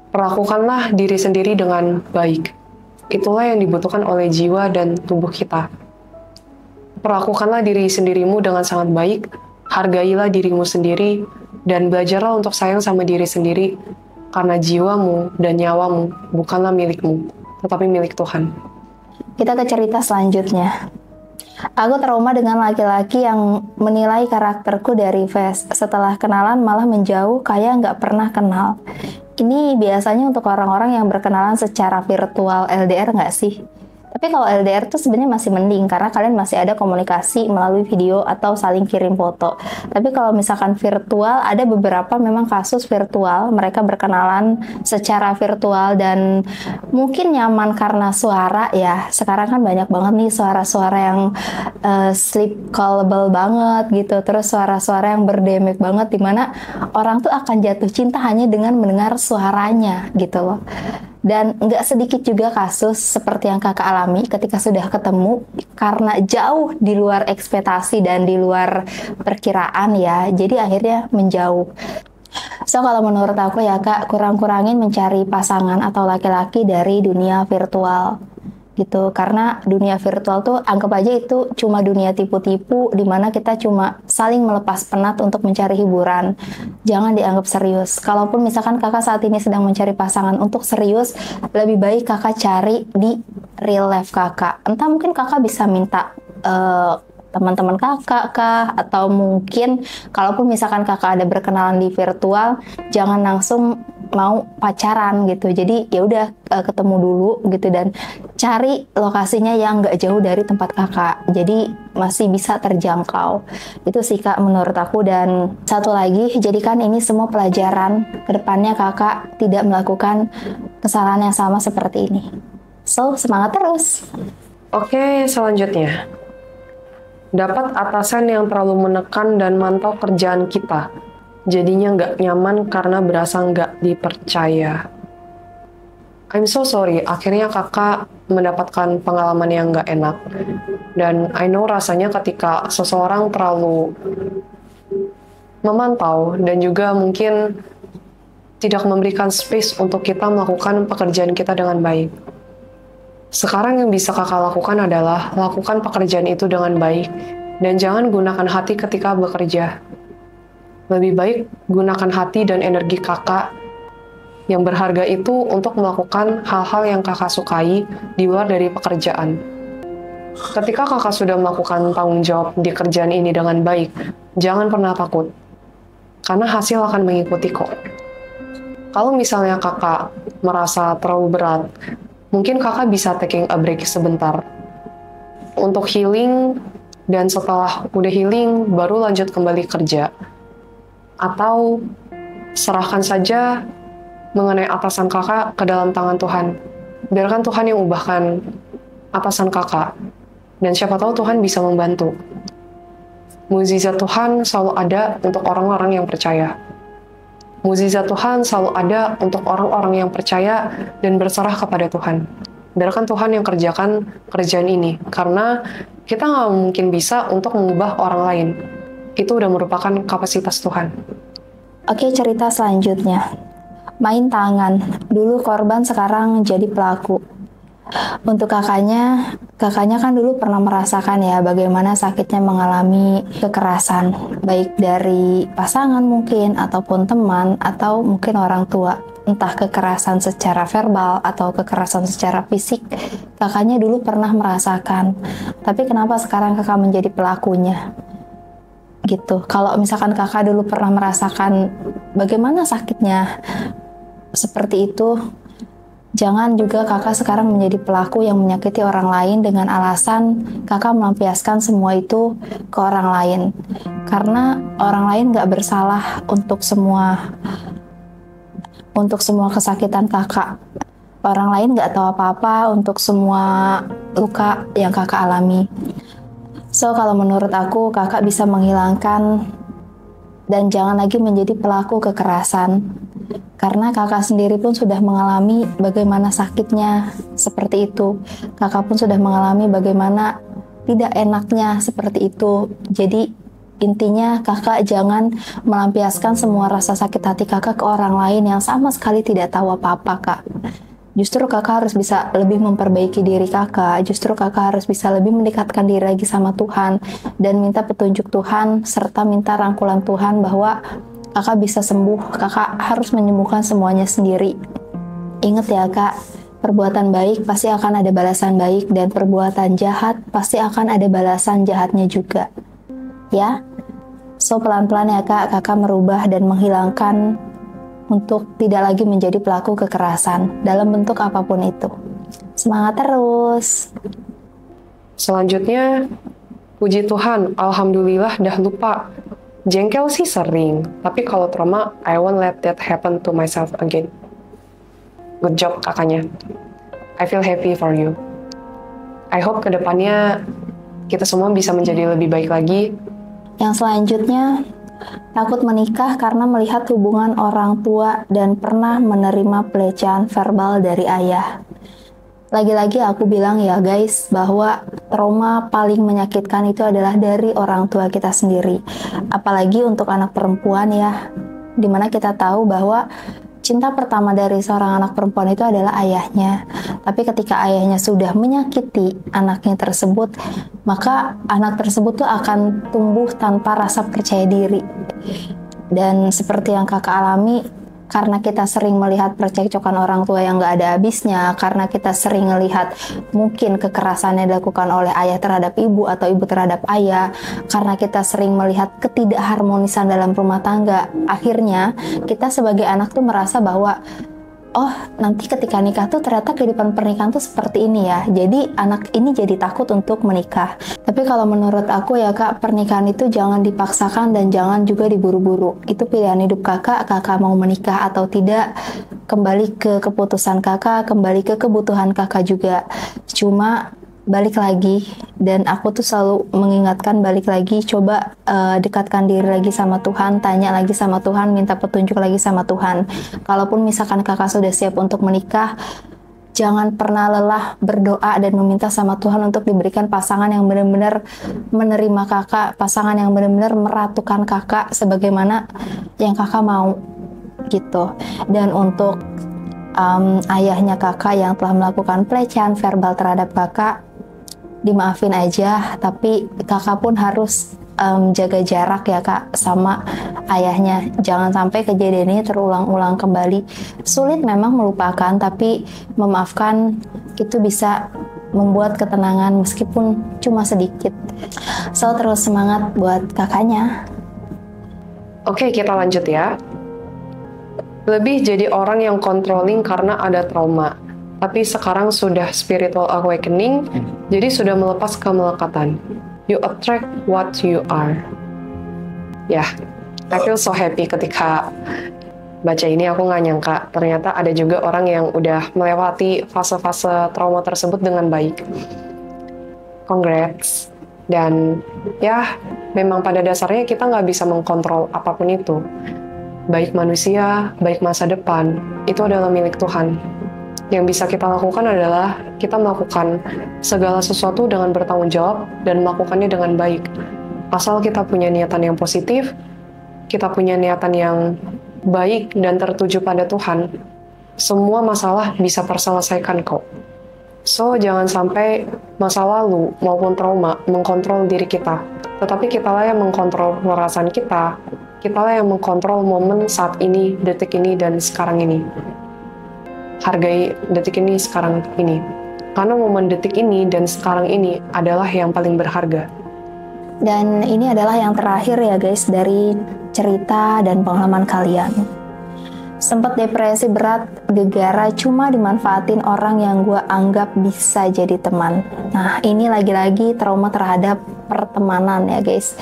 Perlakukanlah diri sendiri dengan baik. Itulah yang dibutuhkan oleh jiwa dan tubuh kita. Perlakukanlah diri sendirimu dengan sangat baik, hargailah dirimu sendiri, dan belajarlah untuk sayang sama diri sendiri, karena jiwamu dan nyawamu bukanlah milikmu, tetapi milik Tuhan. Kita ke cerita selanjutnya. Aku trauma dengan laki-laki yang menilai karakterku dari face. Setelah kenalan malah menjauh kayak nggak pernah kenal. Ini biasanya untuk orang-orang yang berkenalan secara virtual LDR nggak sih? Tapi kalau LDR tuh sebenarnya masih mending karena kalian masih ada komunikasi melalui video atau saling kirim foto. Tapi kalau misalkan virtual, ada beberapa memang kasus virtual, mereka berkenalan secara virtual dan mungkin nyaman karena suara ya. Sekarang kan banyak banget nih suara-suara yang sleep callable banget gitu. Terus suara-suara yang berdemek banget dimana orang tuh akan jatuh cinta hanya dengan mendengar suaranya gitu loh. Dan nggak sedikit juga kasus seperti yang kakak alami ketika sudah ketemu karena jauh di luar ekspektasi dan di luar perkiraan ya, jadi akhirnya menjauh. So kalau menurut aku ya kak, kurang-kurangin mencari pasangan atau laki-laki dari dunia virtual gitu, karena dunia virtual tuh anggap aja itu cuma dunia tipu-tipu dimana kita cuma saling melepas penat untuk mencari hiburan. Jangan dianggap serius. Kalaupun misalkan kakak saat ini sedang mencari pasangan untuk serius, lebih baik kakak cari di real life kakak. Entah mungkin kakak bisa minta teman-teman kakak kah, atau mungkin kalaupun misalkan kakak ada berkenalan di virtual, jangan langsung mau pacaran gitu. Jadi ya udah ketemu dulu gitu dan cari lokasinya yang nggak jauh dari tempat kakak. Jadi masih bisa terjangkau. Itu sih kak menurut aku. Dan satu lagi, jadikan ini semua pelajaran kedepannya kakak tidak melakukan kesalahan yang sama seperti ini. So semangat terus. Oke, selanjutnya. Dapat atasan yang terlalu menekan dan mantau kerjaan kita. Jadinya nggak nyaman karena berasa nggak dipercaya. I'm so sorry, akhirnya kakak mendapatkan pengalaman yang nggak enak. Dan I know rasanya ketika seseorang terlalu memantau dan juga mungkin tidak memberikan space untuk kita melakukan pekerjaan kita dengan baik. Sekarang yang bisa kakak lakukan adalah lakukan pekerjaan itu dengan baik dan jangan gunakan hati ketika bekerja. Lebih baik gunakan hati dan energi kakak yang berharga itu untuk melakukan hal-hal yang kakak sukai di luar dari pekerjaan. Ketika kakak sudah melakukan tanggung jawab di kerjaan ini dengan baik, jangan pernah takut, karena hasil akan mengikuti kok. Kalau misalnya kakak merasa terlalu berat, mungkin kakak bisa taking a break sebentar untuk healing, dan setelah udah healing, baru lanjut kembali kerja. Atau serahkan saja mengenai atasan kakak ke dalam tangan Tuhan. Biarkan Tuhan yang ubahkan atasan kakak. Dan siapa tahu Tuhan bisa membantu. Mukjizat Tuhan selalu ada untuk orang-orang yang percaya. Mukjizat Tuhan selalu ada untuk orang-orang yang percaya dan berserah kepada Tuhan. biarkan Tuhan yang kerjakan kerjaan ini. Karena kita nggak mungkin bisa untuk mengubah orang lain. Itu udah merupakan kapasitas Tuhan. Oke, cerita selanjutnya. Main tangan. Dulu korban, sekarang jadi pelaku. Untuk kakaknya kan dulu pernah merasakan ya bagaimana sakitnya mengalami kekerasan, baik dari pasangan mungkin, ataupun teman, atau mungkin orang tua. Entah kekerasan secara verbal atau kekerasan secara fisik, kakaknya dulu pernah merasakan. Tapi kenapa sekarang kakak menjadi pelakunya? Gitu. Kalau misalkan kakak dulu pernah merasakan bagaimana sakitnya seperti itu, jangan juga kakak sekarang menjadi pelaku yang menyakiti orang lain dengan alasan kakak melampiaskan semua itu ke orang lain. Karena orang lain gak bersalah untuk semua kesakitan kakak. Orang lain gak tahu apa-apa untuk semua luka yang kakak alami. So, kalau menurut aku, kakak bisa menghilangkan dan jangan lagi menjadi pelaku kekerasan. Karena kakak sendiri pun sudah mengalami bagaimana sakitnya seperti itu. Kakak pun sudah mengalami bagaimana tidak enaknya seperti itu. Jadi intinya kakak jangan melampiaskan semua rasa sakit hati kakak ke orang lain yang sama sekali tidak tahu apa-apa, Kak. Justru kakak harus bisa lebih memperbaiki diri kakak. Justru kakak harus bisa lebih mendekatkan diri lagi sama Tuhan dan minta petunjuk Tuhan serta minta rangkulan Tuhan bahwa kakak bisa sembuh, kakak harus menyembuhkan semuanya sendiri. Ingat ya kak, perbuatan baik pasti akan ada balasan baik dan perbuatan jahat pasti akan ada balasan jahatnya juga. Ya, so pelan-pelan ya kak, kakak merubah dan menghilangkan untuk tidak lagi menjadi pelaku kekerasan dalam bentuk apapun itu. Semangat terus! Selanjutnya, puji Tuhan, alhamdulillah dah lupa. Jengkel sih sering, tapi kalau trauma, I won't let that happen to myself again. Good job kakaknya. I feel happy for you. I hope kedepannya kita semua bisa menjadi lebih baik lagi. Yang selanjutnya, takut menikah karena melihat hubungan orang tua dan pernah menerima pelecehan verbal dari ayah. Lagi-lagi aku bilang ya guys, bahwa trauma paling menyakitkan itu adalah dari orang tua kita sendiri. Apalagi untuk anak perempuan ya, dimana kita tahu bahwa cinta pertama dari seorang anak perempuan itu adalah ayahnya. Tapi ketika ayahnya sudah menyakiti anaknya tersebut, maka anak tersebut tuh akan tumbuh tanpa rasa percaya diri. Dan seperti yang kakak alami, karena kita sering melihat percekcokan orang tua yang gak ada habisnya, karena kita sering melihat mungkin kekerasan yang dilakukan oleh ayah terhadap ibu atau ibu terhadap ayah, karena kita sering melihat ketidakharmonisan dalam rumah tangga, akhirnya kita sebagai anak tuh merasa bahwa oh nanti ketika nikah tuh ternyata kehidupan pernikahan tuh seperti ini ya, jadi anak ini jadi takut untuk menikah. Tapi kalau menurut aku ya kak, pernikahan itu jangan dipaksakan dan jangan juga diburu-buru. Itu pilihan hidup kakak mau menikah atau tidak, kembali ke keputusan kakak, kembali ke kebutuhan kakak juga. Cuma balik lagi, dan aku tuh selalu mengingatkan balik lagi, coba dekatkan diri lagi sama Tuhan, tanya lagi sama Tuhan, minta petunjuk lagi sama Tuhan. Kalaupun misalkan kakak sudah siap untuk menikah, jangan pernah lelah berdoa dan meminta sama Tuhan untuk diberikan pasangan yang benar-benar menerima kakak, pasangan yang benar-benar meratukan kakak sebagaimana yang kakak mau gitu. Dan untuk ayahnya kakak yang telah melakukan pelecehan verbal terhadap kakak, dimaafin aja, tapi kakak pun harus jaga jarak ya kak sama ayahnya. Jangan sampai kejadian ini terulang-ulang kembali. Sulit memang melupakan, tapi memaafkan itu bisa membuat ketenangan meskipun cuma sedikit. So, terus semangat buat kakaknya. Oke, kita lanjut ya. Lebih jadi orang yang controlling karena ada trauma. Tapi sekarang sudah spiritual awakening, jadi sudah melepas kemelekatan. You attract what you are. Ya, I feel so happy ketika baca ini. Aku nggak nyangka, ternyata ada juga orang yang udah melewati fase-fase trauma tersebut dengan baik. Congrats. Dan ya, memang pada dasarnya kita nggak bisa mengkontrol apapun itu. Baik manusia, baik masa depan, itu adalah milik Tuhan. Yang bisa kita lakukan adalah kita melakukan segala sesuatu dengan bertanggung jawab dan melakukannya dengan baik. Asal kita punya niatan yang positif, kita punya niatan yang baik dan tertuju pada Tuhan, semua masalah bisa terselesaikan kok. So, jangan sampai masa lalu maupun trauma mengkontrol diri kita. Tetapi kitalah yang mengkontrol perasaan kita, kitalah yang mengkontrol momen saat ini, detik ini, dan sekarang ini. Hargai detik ini, sekarang ini. Karena momen detik ini dan sekarang ini adalah yang paling berharga. Dan ini adalah yang terakhir ya guys dari cerita dan pengalaman kalian. Sempat depresi berat, gegara cuma dimanfaatin orang yang gue anggap bisa jadi teman. Nah ini lagi-lagi trauma terhadap pertemanan ya guys.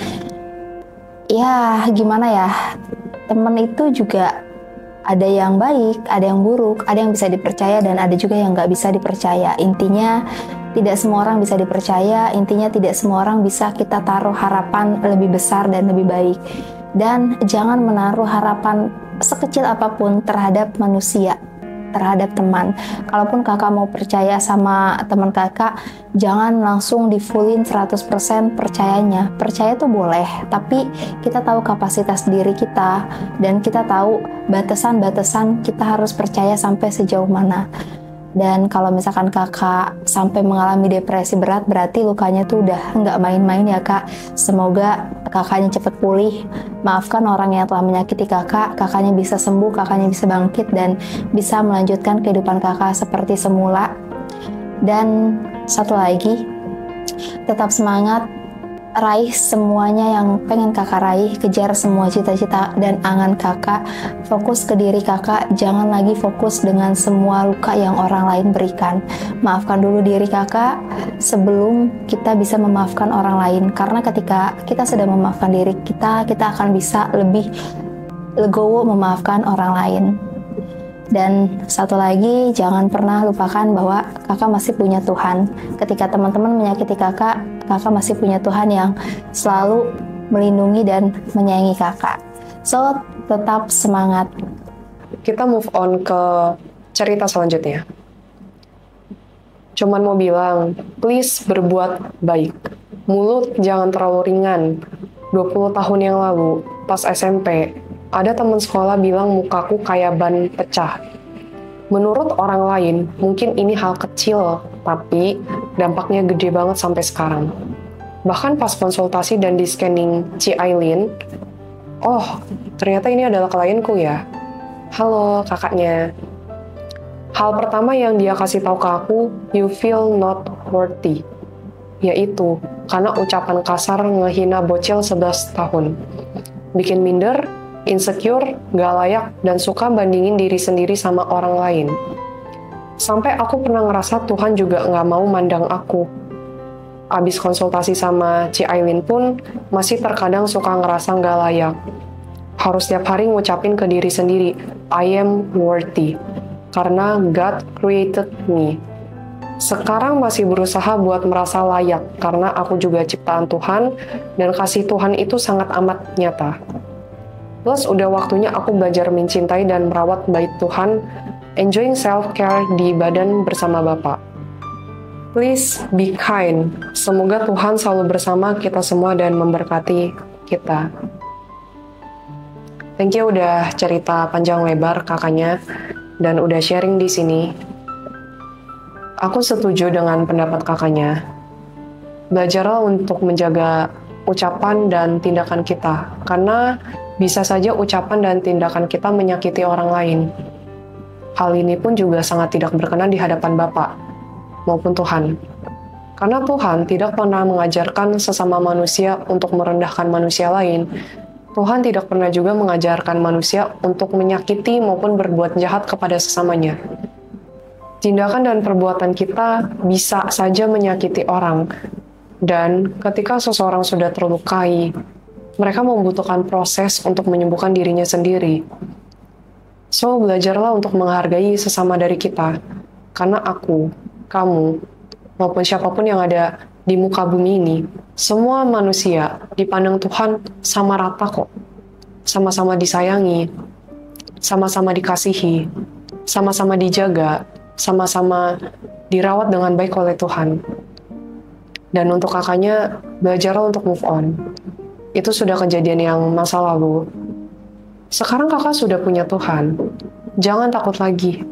Ya gimana ya, temen itu juga ada yang baik, ada yang buruk, ada yang bisa dipercaya dan ada juga yang nggak bisa dipercaya. Intinya tidak semua orang bisa dipercaya, intinya tidak semua orang bisa kita taruh harapan lebih besar dan lebih baik. Dan jangan menaruh harapan sekecil apapun terhadap manusia, terhadap teman. Kalaupun kakak mau percaya sama teman kakak, jangan langsung di fullin 100% percayanya. Percaya tuh boleh, tapi kita tahu kapasitas diri kita dan kita tahu batasan-batasan kita harus percaya sampai sejauh mana. Dan kalau misalkan kakak sampai mengalami depresi berat, berarti lukanya tuh udah nggak main-main ya kak. Semoga kakaknya cepat pulih. Maafkan orang yang telah menyakiti kakak, kakaknya bisa sembuh, kakaknya bisa bangkit, dan bisa melanjutkan kehidupan kakak seperti semula. Dan satu lagi, tetap semangat, raih semuanya yang pengen kakak raih, kejar semua cita-cita dan angan kakak, fokus ke diri kakak, jangan lagi fokus dengan semua luka yang orang lain berikan. Maafkan dulu diri kakak sebelum kita bisa memaafkan orang lain, karena ketika kita sudah memaafkan diri kita, kita akan bisa lebih legowo memaafkan orang lain. Dan satu lagi, jangan pernah lupakan bahwa kakak masih punya Tuhan. Ketika teman-teman menyakiti kakak, kakak masih punya Tuhan yang selalu melindungi dan menyayangi kakak. So, tetap semangat. Kita move on ke cerita selanjutnya. Cuman mau bilang, please berbuat baik. Mulut jangan terlalu ringan. 20 tahun yang lalu, pas SMP, ada teman sekolah bilang mukaku kayak ban pecah. Menurut orang lain, mungkin ini hal kecil, tapi dampaknya gede banget sampai sekarang. Bahkan pas konsultasi dan di scanning Ci Aileen, oh, ternyata ini adalah klienku ya. Halo, kakaknya. Hal pertama yang dia kasih tahu ke aku, you feel not worthy. Yaitu, karena ucapan kasar ngehina bocil 11 tahun. Bikin minder, insecure, gak layak, dan suka bandingin diri sendiri sama orang lain. Sampai aku pernah ngerasa Tuhan juga gak mau mandang aku. Abis konsultasi sama Ci Aileen pun, masih terkadang suka ngerasa gak layak. Harus tiap hari ngucapin ke diri sendiri, I am worthy. Karena God created me. Sekarang masih berusaha buat merasa layak, karena aku juga ciptaan Tuhan, dan kasih Tuhan itu sangat amat nyata. Plus udah waktunya aku belajar mencintai dan merawat baik Tuhan, enjoying self-care di badan bersama Bapak. Please be kind. Semoga Tuhan selalu bersama kita semua dan memberkati kita. Thank you udah cerita panjang lebar kakaknya dan udah sharing di sini. Aku setuju dengan pendapat kakaknya. Belajarlah untuk menjaga ucapan dan tindakan kita, karena bisa saja ucapan dan tindakan kita menyakiti orang lain. Hal ini pun juga sangat tidak berkenan di hadapan Bapa maupun Tuhan. Karena Tuhan tidak pernah mengajarkan sesama manusia untuk merendahkan manusia lain. Tuhan tidak pernah juga mengajarkan manusia untuk menyakiti maupun berbuat jahat kepada sesamanya. Tindakan dan perbuatan kita bisa saja menyakiti orang. Dan ketika seseorang sudah terlukai, mereka membutuhkan proses untuk menyembuhkan dirinya sendiri. So, belajarlah untuk menghargai sesama dari kita. Karena aku, kamu, maupun siapapun yang ada di muka bumi ini, semua manusia dipandang Tuhan sama rata kok. Sama-sama disayangi, sama-sama dikasihi, sama-sama dijaga, sama-sama dirawat dengan baik oleh Tuhan. Dan untuk kakaknya, belajarlah untuk move on. Itu sudah kejadian yang masa lalu. Sekarang kakak sudah punya Tuhan. Jangan takut lagi.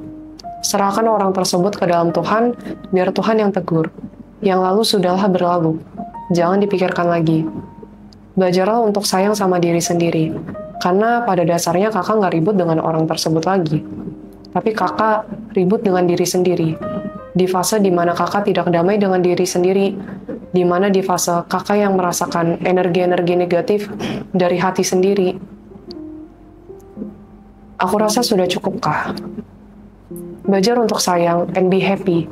Serahkan orang tersebut ke dalam Tuhan, biar Tuhan yang tegur. Yang lalu sudahlah berlalu. Jangan dipikirkan lagi. Belajarlah untuk sayang sama diri sendiri. Karena pada dasarnya kakak nggak ribut dengan orang tersebut lagi. Tapi kakak ribut dengan diri sendiri. Di fase dimana kakak tidak damai dengan diri sendiri. Dimana di fase kakak yang merasakan energi-energi negatif dari hati sendiri. Aku rasa sudah cukup kah? Belajar untuk sayang and be happy.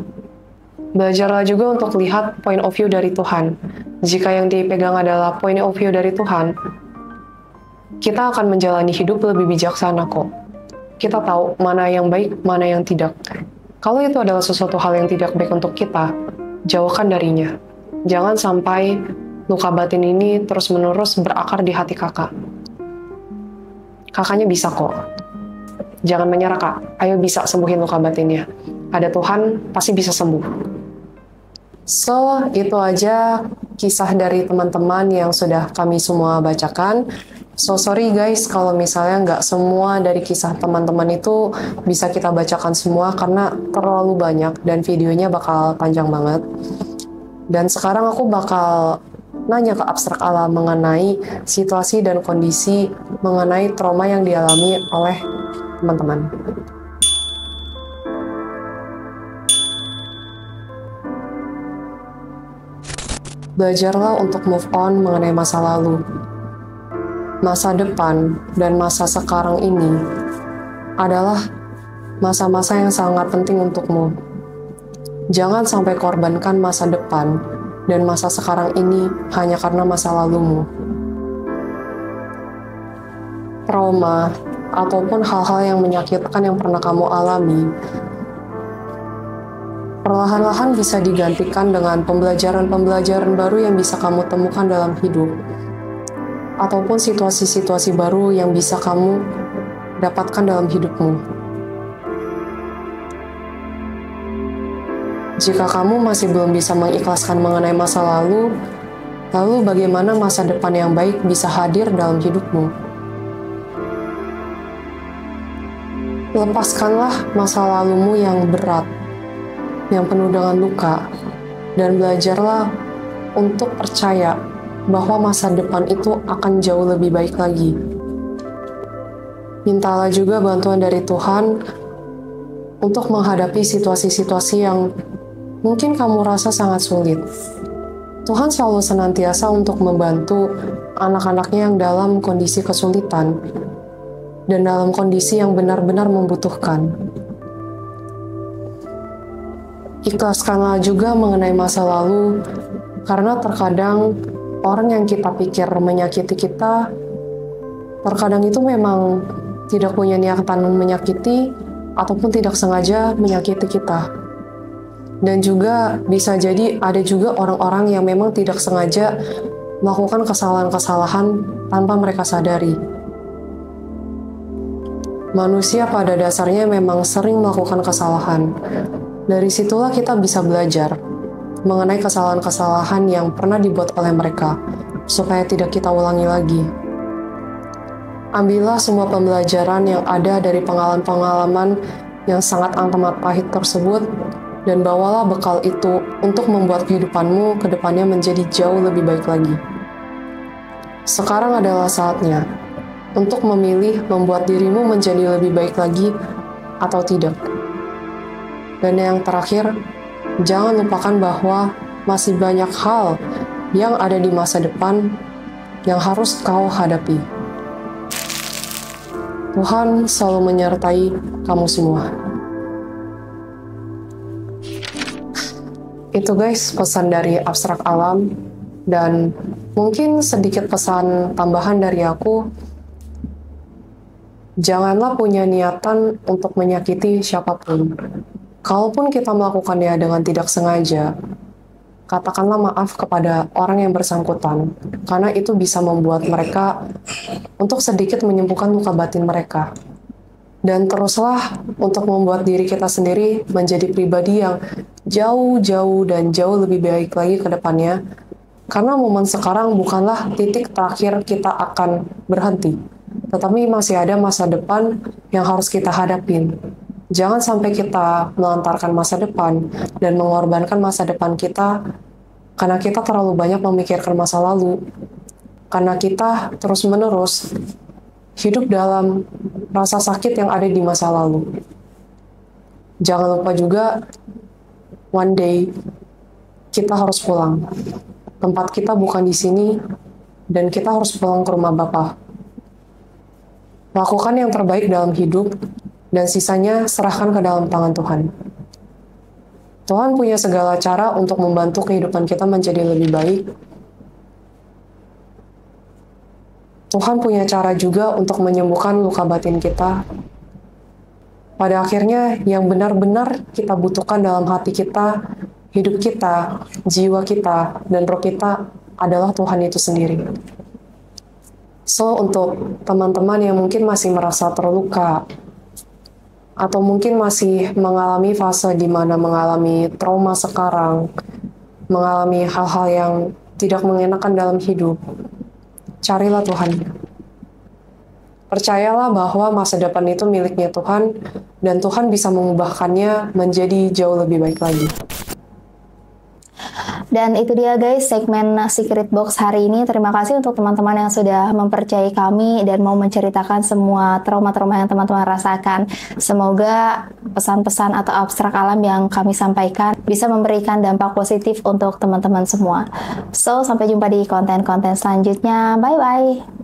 Belajarlah juga untuk lihat point of view dari Tuhan. Jika yang dipegang adalah point of view dari Tuhan, kita akan menjalani hidup lebih bijaksana kok. Kita tahu mana yang baik, mana yang tidak. Kalau itu adalah sesuatu hal yang tidak baik untuk kita, jauhkan darinya. Jangan sampai luka batin ini terus-menerus berakar di hati kakak. Kakaknya bisa kok. Jangan menyerah kak, ayo bisa sembuhin luka batinnya. Ada Tuhan, pasti bisa sembuh. So, itu aja kisah dari teman-teman yang sudah kami semua bacakan. So, sorry guys kalau misalnya nggak semua dari kisah teman-teman itu bisa kita bacakan semua karena terlalu banyak dan videonya bakal panjang banget. Dan sekarang aku bakal nanya ke Abstrak Alam mengenai situasi dan kondisi mengenai trauma yang dialami oleh teman-teman. Belajarlah untuk move on mengenai masa lalu. Masa depan dan masa sekarang ini adalah masa-masa yang sangat penting untukmu. Jangan sampai korbankan masa depan dan masa sekarang ini hanya karena masa lalumu. Trauma ataupun hal-hal yang menyakitkan yang pernah kamu alami perlahan-lahan bisa digantikan dengan pembelajaran-pembelajaran baru yang bisa kamu temukan dalam hidup, ataupun situasi-situasi baru yang bisa kamu dapatkan dalam hidupmu. Jika kamu masih belum bisa mengikhlaskan mengenai masa lalu bagaimana masa depan yang baik bisa hadir dalam hidupmu? Lepaskanlah masa lalumu yang berat, yang penuh dengan luka, dan belajarlah untuk percaya bahwa masa depan itu akan jauh lebih baik lagi. Mintalah juga bantuan dari Tuhan untuk menghadapi situasi-situasi yang mungkin kamu rasa sangat sulit. Tuhan selalu senantiasa untuk membantu anak-anaknya yang dalam kondisi kesulitan dan dalam kondisi yang benar-benar membutuhkan. Ikhlaskanlah juga mengenai masa lalu, karena terkadang orang yang kita pikir menyakiti kita, terkadang itu memang tidak punya niatan menyakiti, ataupun tidak sengaja menyakiti kita. Dan juga bisa jadi ada juga orang-orang yang memang tidak sengaja melakukan kesalahan-kesalahan tanpa mereka sadari. Manusia pada dasarnya memang sering melakukan kesalahan. Dari situlah kita bisa belajar mengenai kesalahan-kesalahan yang pernah dibuat oleh mereka, supaya tidak kita ulangi lagi. Ambillah semua pembelajaran yang ada dari pengalaman-pengalaman yang sangat amat pahit tersebut, dan bawalah bekal itu untuk membuat kehidupanmu ke depannya menjadi jauh lebih baik lagi. Sekarang adalah saatnya untuk memilih membuat dirimu menjadi lebih baik lagi atau tidak. Dan yang terakhir, jangan lupakan bahwa masih banyak hal yang ada di masa depan yang harus kau hadapi. Tuhan selalu menyertai kamu semua. Itu guys pesan dari Abstrak Alam, dan mungkin sedikit pesan tambahan dari aku. Janganlah punya niatan untuk menyakiti siapapun. Kalaupun kita melakukannya dengan tidak sengaja, katakanlah maaf kepada orang yang bersangkutan, karena itu bisa membuat mereka untuk sedikit menyembuhkan luka batin mereka. Dan teruslah untuk membuat diri kita sendiri menjadi pribadi yang jauh-jauh dan jauh lebih baik lagi ke depannya. Karena momen sekarang bukanlah titik terakhir kita akan berhenti, tetapi masih ada masa depan yang harus kita hadapin. Jangan sampai kita melantarkan masa depan dan mengorbankan masa depan kita karena kita terlalu banyak memikirkan masa lalu. Karena kita terus-menerus hidup dalam rasa sakit yang ada di masa lalu. Jangan lupa juga, one day kita harus pulang. Tempat kita bukan di sini, dan kita harus pulang ke rumah Bapa. Lakukan yang terbaik dalam hidup, dan sisanya serahkan ke dalam tangan Tuhan. Tuhan punya segala cara untuk membantu kehidupan kita menjadi lebih baik. Tuhan punya cara juga untuk menyembuhkan luka batin kita. Pada akhirnya, yang benar-benar kita butuhkan dalam hati kita, hidup kita, jiwa kita, dan roh kita adalah Tuhan itu sendiri. So, untuk teman-teman yang mungkin masih merasa terluka, atau mungkin masih mengalami fase di mana mengalami trauma sekarang, mengalami hal-hal yang tidak mengenakan dalam hidup, carilah Tuhan. Percayalah bahwa masa depan itu miliknya Tuhan, dan Tuhan bisa mengubahkannya menjadi jauh lebih baik lagi. Dan itu dia guys segmen Secret Box hari ini. Terima kasih untuk teman-teman yang sudah mempercayai kami dan mau menceritakan semua trauma-trauma yang teman-teman rasakan. Semoga pesan-pesan atau abstrak alam yang kami sampaikan bisa memberikan dampak positif untuk teman-teman semua. So, sampai jumpa di konten-konten selanjutnya. Bye-bye.